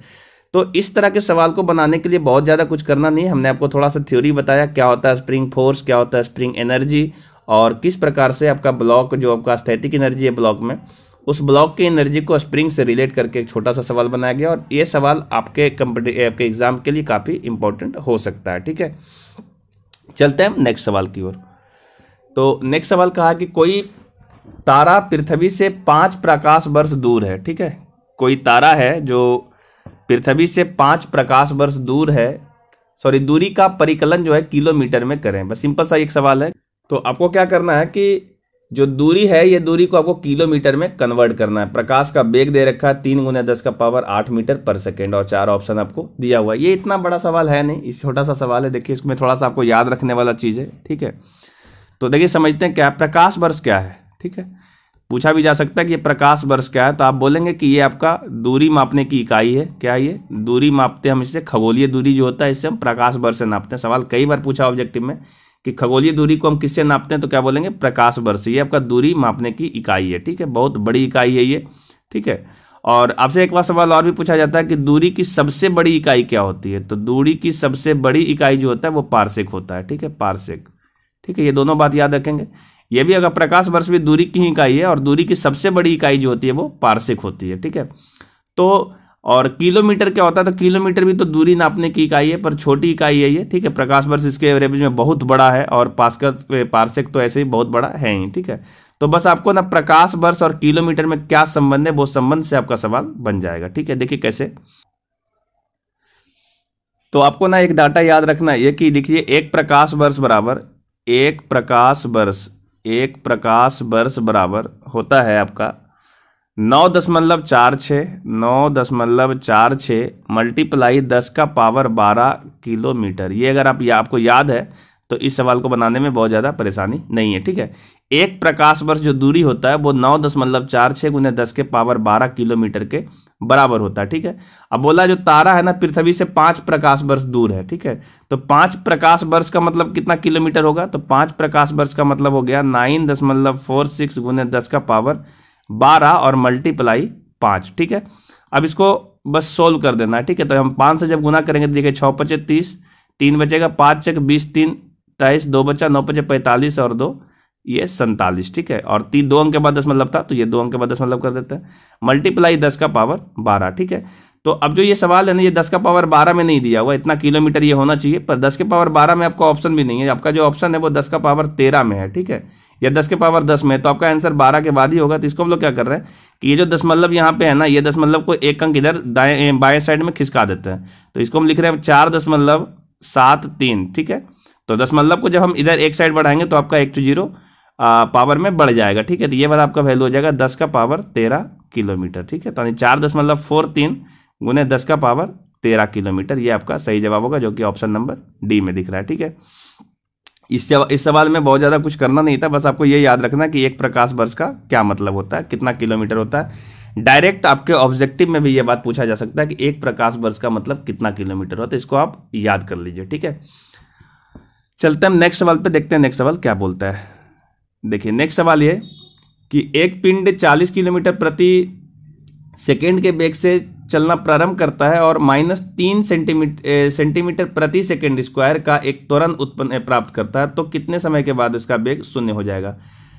Speaker 1: तो इस तरह के सवाल को बनाने के लिए बहुत ज़्यादा कुछ करना नहीं है। हमने आपको थोड़ा सा थ्योरी बताया, क्या होता है स्प्रिंग फोर्स, क्या होता है स्प्रिंग एनर्जी, और किस प्रकार से आपका ब्लॉक जो आपका स्थैतिक एनर्जी है ब्लॉक में, उस ब्लॉक की एनर्जी को स्प्रिंग से रिलेट करके एक छोटा सा सवाल बनाया गया, और ये सवाल आपके एग्जाम के लिए काफ़ी इंपॉर्टेंट हो सकता है। ठीक है, चलते हैं नेक्स्ट सवाल की ओर। तो नेक्स्ट सवाल कहा कि कोई तारा पृथ्वी से 5 प्रकाश वर्ष दूर है। ठीक है, कोई तारा है जो पृथ्वी से 5 प्रकाश वर्ष दूर है, सॉरी दूरी का परिकलन जो है किलोमीटर में करें। बस सिंपल सा एक सवाल है। तो आपको क्या करना है कि जो दूरी है ये दूरी को आपको किलोमीटर में कन्वर्ट करना है। प्रकाश का वेग दे रखा है 3 × 10⁸ मीटर पर सेकेंड, और 4 ऑप्शन आपको दिया हुआ है। ये इतना बड़ा सवाल है नहीं, इस छोटा सा सवाल है। देखिए इसमें थोड़ा सा आपको याद रखने वाला चीज़ है। ठीक है, तो देखिए समझते हैं क्या प्रकाश वर्ष क्या है। ठीक है, पूछा भी जा सकता है कि ये प्रकाश वर्ष क्या है, तो आप बोलेंगे कि ये आपका दूरी मापने की इकाई है। क्या ये दूरी मापते हैं हम इससे, खगोलीय दूरी जो होता है इससे हम प्रकाश वर्ष से नापते हैं। सवाल कई बार पूछा ऑब्जेक्टिव में कि खगोलीय दूरी को हम किससे नापते हैं, तो क्या बोलेंगे प्रकाश वर्ष। ये आपका दूरी मापने की इकाई है। ठीक है, बहुत बड़ी इकाई है ये। ठीक है, और आपसे एक बार सवाल और भी पूछा जाता है कि दूरी की सबसे बड़ी इकाई क्या होती है, तो दूरी की सबसे बड़ी इकाई जो होता है वो पारसेक होता है। ठीक है, पारसेक। ठीक है, ये दोनों बात याद रखेंगे। ये भी अगर प्रकाश वर्ष भी दूरी की ही इकाई है, और दूरी की सबसे बड़ी इकाई जो होती है वो पारसेक होती है। ठीक है, तो और किलोमीटर क्या होता है, तो किलोमीटर भी तो दूरी नापने की इकाई है, पर छोटी इकाई है ये। ठीक है, प्रकाश वर्ष इसके एवरेज में बहुत बड़ा है, और पारसेक तो ऐसे ही बहुत बड़ा है ही। ठीक है, तो बस आपको ना प्रकाश वर्ष और किलोमीटर में क्या संबंध है, वो संबंध से आपका सवाल बन जाएगा। ठीक है, देखिए कैसे। तो आपको ना एक डाटा याद रखना है ये कि देखिए एक प्रकाश वर्ष बराबर होता है आपका 9.46 मल्टीप्लाई 10⁻12 किलोमीटर। ये अगर आपको याद है तो इस सवाल को बनाने में बहुत ज़्यादा परेशानी नहीं है। ठीक है, एक प्रकाश वर्ष जो दूरी होता है वो 9.46 × 10⁻12 किलोमीटर के बराबर होता है। ठीक है, अब बोला जो तारा है ना पृथ्वी से 5 प्रकाश वर्ष दूर है। ठीक है, तो 5 प्रकाश वर्ष का मतलब कितना किलोमीटर होगा, तो 5 प्रकाश वर्ष का मतलब हो गया 9.46 × 10⁻12 और मल्टीप्लाई 5। ठीक है, अब इसको बस सोल्व कर देना है। ठीक है, तो हम 5 से जब गुना करेंगे तो देखिए 6 × 5 = 30, 3 बचेगा, 5 × 20 3 23, 2 बचा, 9 × 5 = 45 और 2 ये 47। ठीक है, और 2 अंक के बाद दशमलव था तो ये 2 अंक के बाद दशमलव कर देते हैं, मल्टीप्लाई 10⁻12। ठीक है, तो अब जो ये सवाल है ना ये 10⁻12 में नहीं दिया हुआ, इतना किलोमीटर ये होना चाहिए, पर 10⁻12 में आपका ऑप्शन भी नहीं है। आपका जो ऑप्शन है वो 10⁻13 में है। ठीक है, या 10⁻10 में, तो आपका आंसर 12 के बाद ही होगा। तो इसको हम लोग क्या कर रहे हैं कि ये जो दशमलव यहाँ पे है ना, ये दशमलव को एक अंक इधर दाएं बाएं साइड में खिसका देते हैं, तो इसको हम लिख रहे हैं 4.73। ठीक है, तो दशमलव को जब हम इधर एक साइड बढ़ाएंगे तो आपका 1 to 0 पावर में बढ़ जाएगा। ठीक है, तो ये वाला आपका वैल्यू हो जाएगा 10⁻13 किलोमीटर। ठीक है, तो 4.43 × 10⁻13 किलोमीटर, ये आपका सही जवाब होगा, जो कि ऑप्शन नंबर डी में दिख रहा है। ठीक है, इस सवाल में बहुत ज़्यादा कुछ करना नहीं था, बस आपको ये याद रखना कि एक प्रकाश वर्ष का क्या मतलब होता है, कितना किलोमीटर होता है। डायरेक्ट आपके ऑब्जेक्टिव में भी ये बात पूछा जा सकता है कि एक प्रकाश वर्ष का मतलब कितना किलोमीटर हो, तो इसको आप याद कर लीजिए। ठीक है, चलते हैं नेक्स्ट सवाल पे, देखते हैं नेक्स्ट सवाल क्या बोलता है। देखिए नेक्स्ट सवाल ये कि एक पिंड 40 किलोमीटर प्रति सेकेंड के वेग से चलना प्रारंभ करता है और -3 सेंटीमीटर प्रति सेकेंड स्क्वायर का एक त्वरण उत्पन्न प्राप्त करता है, तो कितने समय के बाद उसका वेग शून्य हो जाएगा।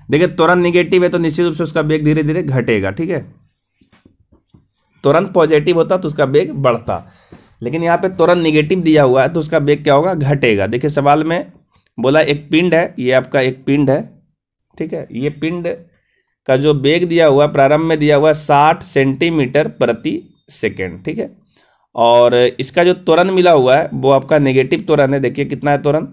Speaker 1: देखिए त्वरण निगेटिव है तो निश्चित रूप से उसका वेग धीरे धीरे घटेगा। ठीक है, तुरंत पॉजिटिव होता तो उसका वेग बढ़ता, लेकिन यहाँ पे तुरंत निगेटिव दिया हुआ है तो उसका वेग क्या होगा, घटेगा। देखिए सवाल में बोला एक पिंड है, ये आपका एक पिंड है। ठीक है, ये पिंड का जो वेग दिया हुआ प्रारंभ में दिया हुआ 60 सेंटीमीटर प्रति सेकेंड। ठीक है, और इसका जो त्वरण मिला हुआ है वो आपका नेगेटिव त्वरण है। देखिए कितना है त्वरण,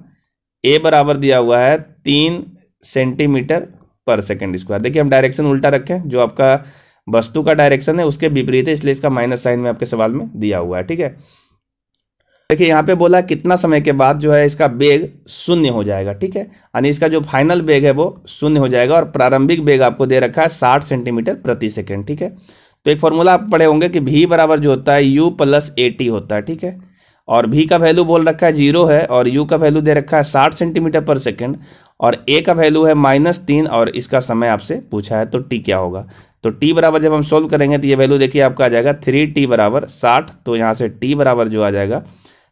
Speaker 1: ए बराबर दिया हुआ है 3 सेंटीमीटर पर सेकेंड स्क्वायर। देखिए हम डायरेक्शन उल्टा रखें, जो आपका वस्तु का डायरेक्शन है उसके विपरीत है, इसलिए इसका माइनस साइन में आपके सवाल में दिया हुआ है। ठीक है, देखिए यहाँ पे बोला कितना समय के बाद जो है इसका वेग शून्य हो जाएगा। ठीक है, यानी इसका जो फाइनल वेग है वो शून्य हो जाएगा और प्रारंभिक वेग आपको दे रखा है 60 सेंटीमीटर प्रति सेकेंड। ठीक है, तो एक फॉर्मूला आप पढ़े होंगे कि v बराबर जो होता है u प्लस at होता है। ठीक है, और v का वैल्यू बोल रखा है 0 है और u का वैल्यू दे रखा है 60 सेंटीमीटर पर सेकेंड और a का वैल्यू है -3 और इसका समय आपसे पूछा है, तो t क्या होगा। तो t बराबर जब हम सोल्व करेंगे तो ये वैल्यू देखिए आपका आ जाएगा 3t बराबर 60, तो यहाँ से t बराबर जो आ जाएगा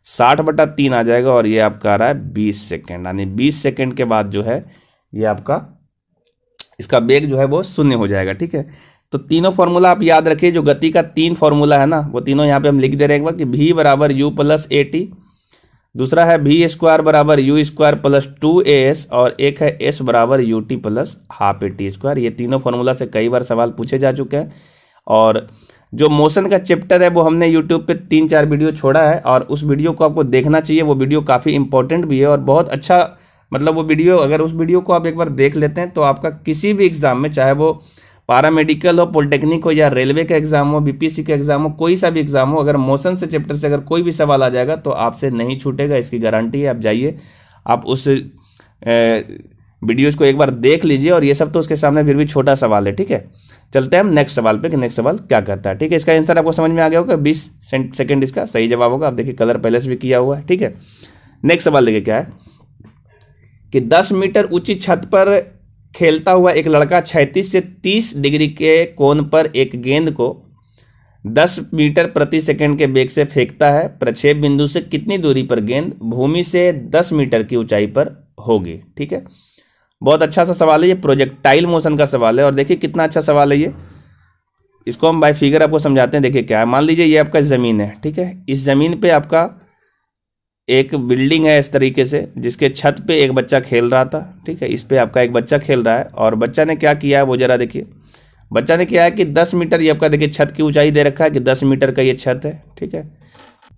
Speaker 1: 60/3 आ जाएगा और ये आपका आ रहा है 20 सेकेंड, यानी 20 सेकेंड के बाद जो है ये आपका इसका वेग जो है वो शून्य हो जाएगा। ठीक है, तो तीनों फॉर्मूला आप याद रखिए, जो गति का 3 फॉर्मूला है ना वो तीनों यहाँ पे हम लिख दे रहे हैं एक बार कि v बराबर u प्लस at, दूसरा है v स्क्वायर बराबर u स्क्वायर प्लस 2as और एक है s बराबर ut plus half at square. ये तीनों फॉर्मूला से कई बार सवाल पूछे जा चुके हैं और जो मोशन का चैप्टर है वो हमने यूट्यूब पे 3-4 वीडियो छोड़ा है और उस वीडियो को आपको देखना चाहिए। वो वीडियो काफ़ी इंपॉर्टेंट भी है और बहुत अच्छा, मतलब वो वीडियो अगर उस वीडियो को आप एक बार देख लेते हैं तो आपका किसी भी एग्जाम में, चाहे वो पैरामेडिकल हो, पॉलिटेक्निक हो या रेलवे का एग्जाम हो, बीपीएससी का एग्जाम हो, कोई सा भी एग्जाम हो, अगर मोशन से चैप्टर से अगर कोई भी सवाल आ जाएगा तो आपसे नहीं छूटेगा, इसकी गारंटी है। आप जाइए, आप उस वीडियोज़ को एक बार देख लीजिए और ये सब तो उसके सामने फिर भी छोटा सवाल है। ठीक है, चलते हैं हम नेक्स्ट सवाल पे कि नेक्स्ट सवाल क्या करता है। ठीक है, इसका आंसर आपको समझ में आ गया होगा, 20 सेकंड इसका सही जवाब होगा। आप देखिए कलर पहले से भी किया हुआ है। ठीक है, नेक्स्ट सवाल देखिए क्या है कि 10 मीटर ऊंची छत पर खेलता हुआ एक लड़का 36 से 30 डिग्री के कोण पर एक गेंद को 10 मीटर प्रति सेकंड के वेग से फेंकता है। प्रक्षेप बिंदु से कितनी दूरी पर गेंद भूमि से 10 मीटर की ऊंचाई पर होगी। ठीक है, बहुत अच्छा सा सवाल है ये, प्रोजेक्टाइल मोशन का सवाल है और देखिए कितना अच्छा सवाल है ये। इसको हम बाय फिगर आपको समझाते हैं। देखिए क्या है, मान लीजिए ये आपका ज़मीन है। ठीक है, इस ज़मीन पे आपका एक बिल्डिंग है इस तरीके से, जिसके छत पे एक बच्चा खेल रहा था। ठीक है, इस पे आपका एक बच्चा खेल रहा है और बच्चा ने क्या किया है वो जरा देखिए। बच्चा ने किया है कि 10 मीटर, ये आपका देखिए छत की ऊंचाई दे रखा है कि 10 मीटर का ये छत है। ठीक है,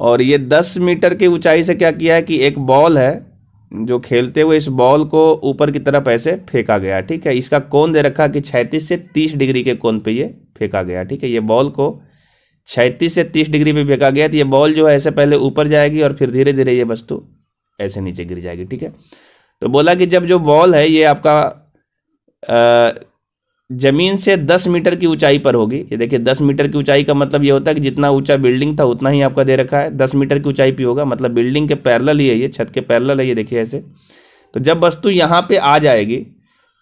Speaker 1: और ये 10 मीटर की ऊंचाई से क्या किया है कि एक बॉल है जो खेलते हुए इस बॉल को ऊपर की तरफ ऐसे फेंका गया। ठीक है, इसका कोण दे रखा कि 36 से 30 डिग्री के कोण पे ये फेंका गया। ठीक है, ये बॉल को 36 से 30 डिग्री पे फेंका गया, तो ये बॉल जो है ऐसे पहले ऊपर जाएगी और फिर धीरे धीरे ये वस्तु ऐसे नीचे गिर जाएगी। ठीक है, तो बोला कि जब जो बॉल है ये आपका जमीन से 10 मीटर की ऊंचाई पर होगी। ये देखिए 10 मीटर की ऊंचाई का मतलब ये होता है कि जितना ऊंचा बिल्डिंग था उतना ही आपका दे रखा है 10 मीटर की ऊंचाई पे होगा, मतलब बिल्डिंग के पैरेलल ही है, ये छत के पैरेलल है। ये देखिए ऐसे, तो जब वस्तु यहाँ पे आ जाएगी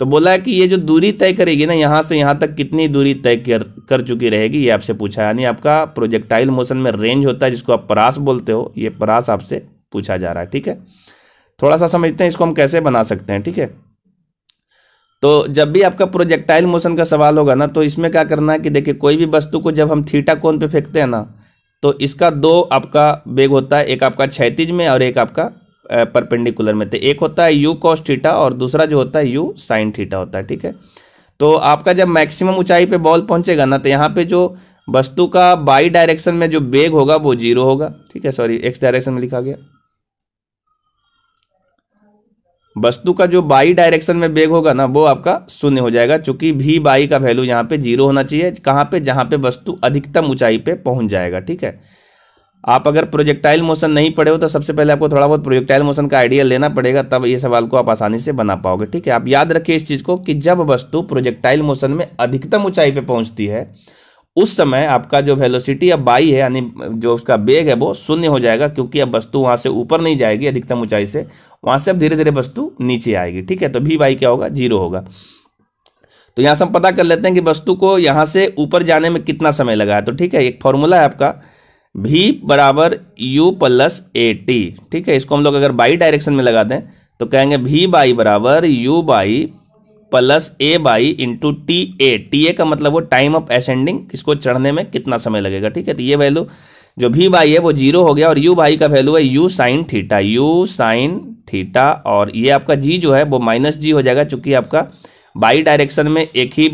Speaker 1: तो बोला है कि ये जो दूरी तय करेगी ना, यहाँ से यहाँ तक कितनी दूरी तय कर चुकी रहेगी, ये आपसे पूछा है। यानी आपका प्रोजेक्टाइल मोशन में रेंज होता है जिसको आप परास बोलते हो, ये परास आपसे पूछा जा रहा है। ठीक है, थोड़ा सा समझते हैं इसको हम कैसे बना सकते हैं। ठीक है, तो जब भी आपका प्रोजेक्टाइल मोशन का सवाल होगा ना, तो इसमें क्या करना है कि देखिए कोई भी वस्तु को जब हम थीटा कोण पे फेंकते हैं ना, तो इसका 2 आपका वेग होता है, एक आपका क्षैतिज में और एक आपका परपेंडिकुलर में। तो एक होता है u cos थीटा और दूसरा जो होता है u sin थीटा होता है। ठीक है, तो आपका जब मैक्सिमम ऊंचाई पे बॉल पहुंचेगा ना, तो यहाँ पे जो वस्तु का बाई डायरेक्शन में जो वेग होगा वो 0 होगा। ठीक है, सॉरी एक्स डायरेक्शन में लिखा गया, वस्तु का जो बाई डायरेक्शन में वेग होगा ना वो आपका 0 हो जाएगा, चूंकि v बाई का वैल्यू यहाँ पे 0 होना चाहिए। कहाँ पे, जहाँ पे वस्तु अधिकतम ऊंचाई पे पहुंच जाएगा। ठीक है, आप अगर प्रोजेक्टाइल मोशन नहीं पढ़े हो तो सबसे पहले आपको थोड़ा बहुत प्रोजेक्टाइल मोशन का आइडिया लेना पड़ेगा, तब ये सवाल को आप आसानी से बना पाओगे। ठीक है, आप याद रखिए इस चीज़ को कि जब वस्तु प्रोजेक्टाइल मोशन में अधिकतम ऊंचाई पे पहुंचती है उस समय आपका जो वेलोसिटी अब बाई है, यानी जो उसका वेग है वो शून्य हो जाएगा, क्योंकि अब वस्तु वहाँ से ऊपर नहीं जाएगी अधिकतम ऊंचाई से, वहाँ से अब धीरे धीरे वस्तु नीचे आएगी। ठीक है, तो भी बाई क्या होगा, 0 होगा। तो यहाँ से हम पता कर लेते हैं कि वस्तु को यहाँ से ऊपर जाने में कितना समय लगा है। तो ठीक है, एक फॉर्मूला है आपका v बराबर u प्लस ए टी। ठीक है, इसको हम लोग अगर बाई डायरेक्शन में लगा दें तो कहेंगे v बाई बराबर u by plus a by into T A. T A का मतलब वो टाइम ऑफ असेंडिंग, इसको चढ़ने में कितना समय लगेगा। ठीक है, तो ये वैल्यू जो v बाई है वो 0 हो गया, और u बाई का वैल्यू है u sine theta, u sine theta, और ये आपका g जो है वो माइनस जी हो जाएगा, चूंकि आपका बाई डायरेक्शन में एक ही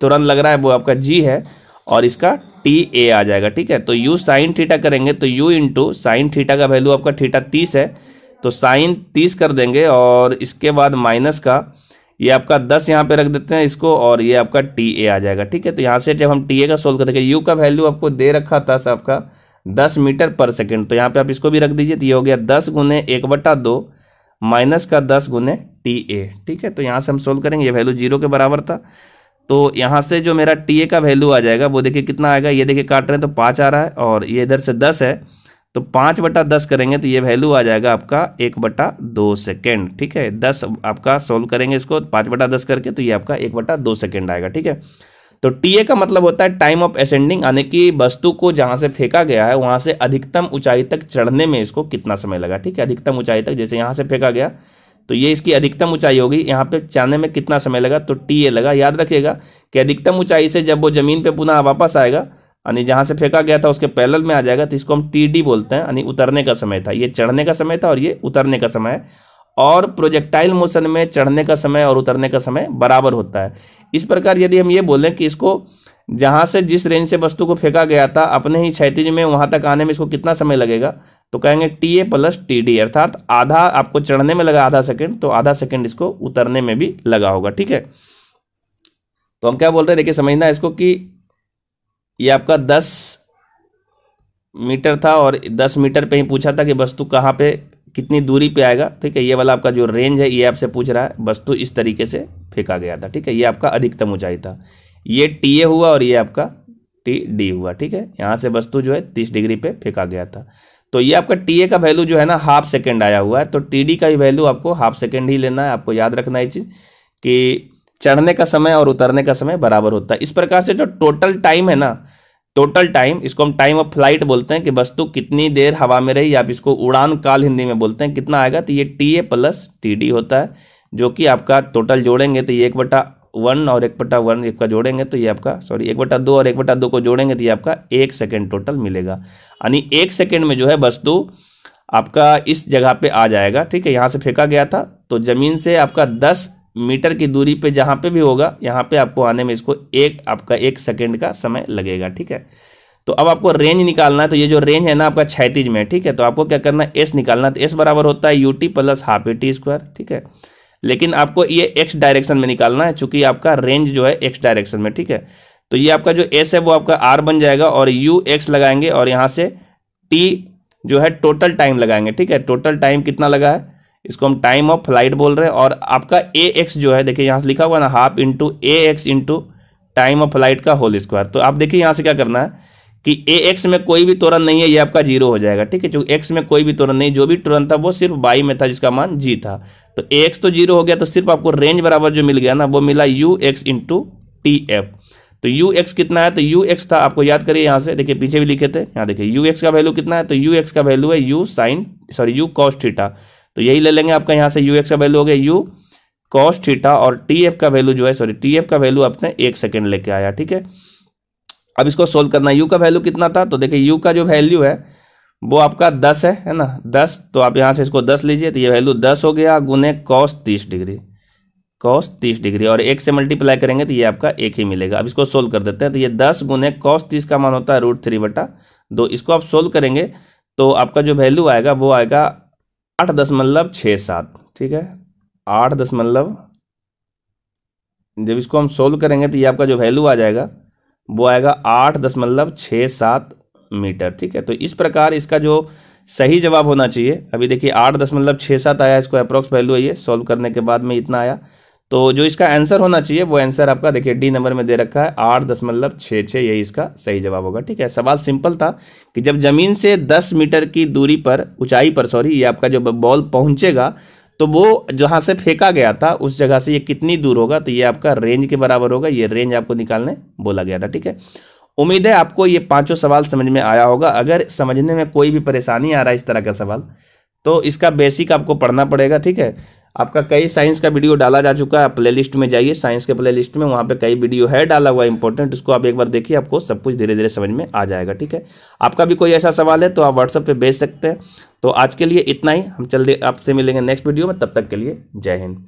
Speaker 1: तुरंत लग रहा है, वो आपका g है, और इसका टी ए आ जाएगा। ठीक है, तो u साइन थीटा करेंगे तो u इंटू साइन थीटा का वैल्यू आपका थीटा 30 है, तो साइन 30 कर देंगे, और इसके बाद माइनस का ये आपका 10 यहाँ पे रख देते हैं इसको, और ये आपका टी ए आ जाएगा। ठीक है, तो यहाँ से जब हम टी ए का सोल्व करेंगे, u का वैल्यू आपको दे रखा था आपका 10 मीटर पर सेकेंड, तो यहाँ पे आप इसको भी रख दीजिए, तो ये हो गया 10 गुने 1/2 माइनस का 10 गुने टी ए। ठीक है, तो यहाँ से हम सोल्व करेंगे, ये वैल्यू 0 के बराबर था, तो यहाँ से जो मेरा टी ए का वैल्यू आ जाएगा वो देखिए कितना आएगा, ये देखिए काट रहे हैं तो 5 आ रहा है, और ये इधर से 10 है, तो 5/10 करेंगे तो ये वैल्यू आ जाएगा आपका 1/2 सेकेंड। ठीक है, 10 आपका सोल्व करेंगे इसको 5/10 करके, तो ये आपका 1/2 सेकेंड आएगा। ठीक है, तो टी ए का मतलब होता है टाइम ऑफ असेंडिंग, यानी कि वस्तु को जहाँ से फेंका गया है वहाँ से अधिकतम ऊंचाई तक चढ़ने में इसको कितना समय लगा। ठीक है, अधिकतम ऊंचाई तक, जैसे यहाँ से फेंका गया तो ये इसकी अधिकतम ऊंचाई होगी, यहाँ पे जाने में कितना समय लगा, तो टी ए लगा। याद रखिएगा कि अधिकतम ऊंचाई से जब वो जमीन पे पुनः वापस आएगा, यानी जहाँ से फेंका गया था उसके पैरेलल में आ जाएगा, तो इसको हम टी डी बोलते हैं, यानी उतरने का समय था। ये चढ़ने का समय था और ये उतरने का समय है, और प्रोजेक्टाइल मोशन में चढ़ने का समय और उतरने का समय बराबर होता है। इस प्रकार यदि हम ये बोलें कि इसको जहाँ से जिस रेंज से वस्तु को फेंका गया था अपने ही क्षैतिज में वहाँ तक आने में इसको कितना समय लगेगा, तो कहेंगे T A plus T D, अर्थात आधा आपको चढ़ने में लगा आधा सेकंड, तो आधा सेकंड इसको उतरने में भी लगा होगा। ठीक है, तो हम क्या बोल रहे हैं, देखिए समझना है इसको कि ये आपका 10 मीटर था, और 10 मीटर पे ही पूछा था कि वस्तु कहाँ पे कितनी दूरी पे आएगा। ठीक है, ये वाला आपका जो रेंज है ये आपसे पूछ रहा है, वस्तु इस तरीके से फेंका गया था। ठीक है, ये आपका अधिकतम ऊंचाई था, ये टी ए हुआ और ये आपका टी डी हुआ। ठीक है, यहाँ से वस्तु जो है 30 डिग्री पे फेंका गया था, तो ये आपका टी ए का वैल्यू जो है ना हाफ सेकेंड आया हुआ है, तो टी डी का ही वैल्यू आपको हाफ सेकेंड ही लेना है। आपको याद रखना है ये चीज़ कि चढ़ने का समय और उतरने का समय बराबर होता है। इस प्रकार से जो टोटल टाइम है ना, टोटल टाइम, इसको हम टाइम ऑफ फ्लाइट बोलते हैं, कि वस्तु कितनी देर हवा में रही, आप इसको उड़ान काल हिंदी में बोलते हैं, कितना आएगा, तो ये T A plus T D होता है, जो कि आपका टोटल जोड़ेंगे तो ये 1/1 और 1/1 का जोड़ेंगे तो ये आपका 1/2 और 1/2 को जोड़ेंगे तो ये आपका 1 सेकेंड टोटल मिलेगा। यानी 1 सेकेंड में जो है वस्तु आपका इस जगह पे आ जाएगा। ठीक है, यहाँ से फेंका गया था, तो जमीन से आपका 10 मीटर की दूरी पे जहाँ पे भी होगा, यहाँ पे आपको आने में इसको आपका 1 सेकेंड का समय लगेगा। ठीक है, तो अब आपको रेंज निकालना है, तो ये जो रेंज है ना आपका क्षैतिज में। ठीक है, तो आपको क्या करना है, एस निकालना है, तो एस बराबर होता है UT plus half A T square. ठीक है, लेकिन आपको ये एक्स डायरेक्शन में निकालना है, चूंकि आपका रेंज जो है एक्स डायरेक्शन में। ठीक है, तो ये आपका जो एस है वो आपका आर बन जाएगा, और यू एक्स लगाएंगे, और यहाँ से टी जो है टोटल टाइम लगाएंगे। ठीक है, टोटल टाइम कितना लगा है, इसको हम टाइम ऑफ फ्लाइट बोल रहे हैं, और आपका ए एक्स जो है देखिए यहाँ से लिखा हुआ ना half into A x into time of flight का होल स्क्वायर। तो आप देखिए यहाँ से क्या करना है कि ए एक्स में कोई भी त्वरण नहीं है, ये आपका 0 हो जाएगा। ठीक है, क्योंकि एक्स में कोई भी त्वरण नहीं, जो भी त्वरण था वो सिर्फ वाई में था जिसका मान जी था, तो ए एक्स तो 0 हो गया, तो सिर्फ आपको रेंज बराबर जो मिल गया ना वो मिला you x into T F. तो यू एक्स कितना है, तो यू एक्स था, आपको याद करिए यहाँ से, देखिए पीछे भी लिखे थे, यहाँ देखिए यू एक्स का वैल्यू कितना है, तो यू एक्स का वैल्यू है यू कॉस थीटा, तो यही ले लेंगे आपका यहाँ से यू एक्स का वैल्यू हो गया यू कॉस थीटा, और टी एफ का वैल्यू जो है टी एफ का वैल्यू आपने 1 सेकेंड लेके आया। ठीक है, अब इसको सोल्व करना है, u का वैल्यू कितना था, तो देखिए u का जो वैल्यू है वो आपका 10 है ना, 10, तो आप यहाँ से इसको 10 लीजिए, तो ये वैल्यू 10 हो गया गुने कॉस 30 डिग्री, और 1 से मल्टीप्लाई करेंगे तो ये आपका 1 ही मिलेगा। अब इसको सोल्व कर देते हैं, तो ये 10 गुने कॉस 30 का मान होता है √3/2। इसको आप सोल्व करेंगे तो आपका जो वैल्यू आएगा वो आएगा 8.67। ठीक है, 8 दशमलव, जब इसको हम सोल्व करेंगे तो ये आपका जो वैल्यू आ जाएगा वो आएगा 8.67 मीटर। ठीक है, तो इस प्रकार इसका जो सही जवाब होना चाहिए, अभी देखिए 8.67 आया, इसको अप्रोक्स वैल्यू है ये, सॉल्व करने के बाद में इतना आया, तो जो इसका आंसर होना चाहिए वो आंसर आपका देखिए डी नंबर में दे रखा है 8.66, यही इसका सही जवाब होगा। ठीक है, सवाल सिंपल था कि जब जमीन से 10 मीटर की दूरी पर, ऊंचाई पर सॉरी, ये आपका जो बॉल पहुंचेगा तो वो जहां से फेंका गया था उस जगह से ये कितनी दूर होगा, तो ये आपका रेंज के बराबर होगा। ये रेंज आपको निकालने बोला गया था। ठीक है, उम्मीद है आपको ये पांचों सवाल समझ में आया होगा। अगर समझने में कोई भी परेशानी आ रहा है इस तरह का सवाल, तो इसका बेसिक आपको पढ़ना पड़ेगा। ठीक है, आपका कई साइंस का वीडियो डाला जा चुका है, आप प्लेलिस्ट में जाइए, साइंस के प्लेलिस्ट में, वहाँ पे कई वीडियो है डाला हुआ इंपॉर्टेंट, उसको आप एक बार देखिए, आपको सब कुछ धीरे धीरे समझ में आ जाएगा। ठीक है, आपका भी कोई ऐसा सवाल है तो आप व्हाट्सएप पे भेज सकते हैं। तो आज के लिए इतना ही, हम जल्दी आपसे मिलेंगे नेक्स्ट वीडियो में, तब तक के लिए जय हिंद।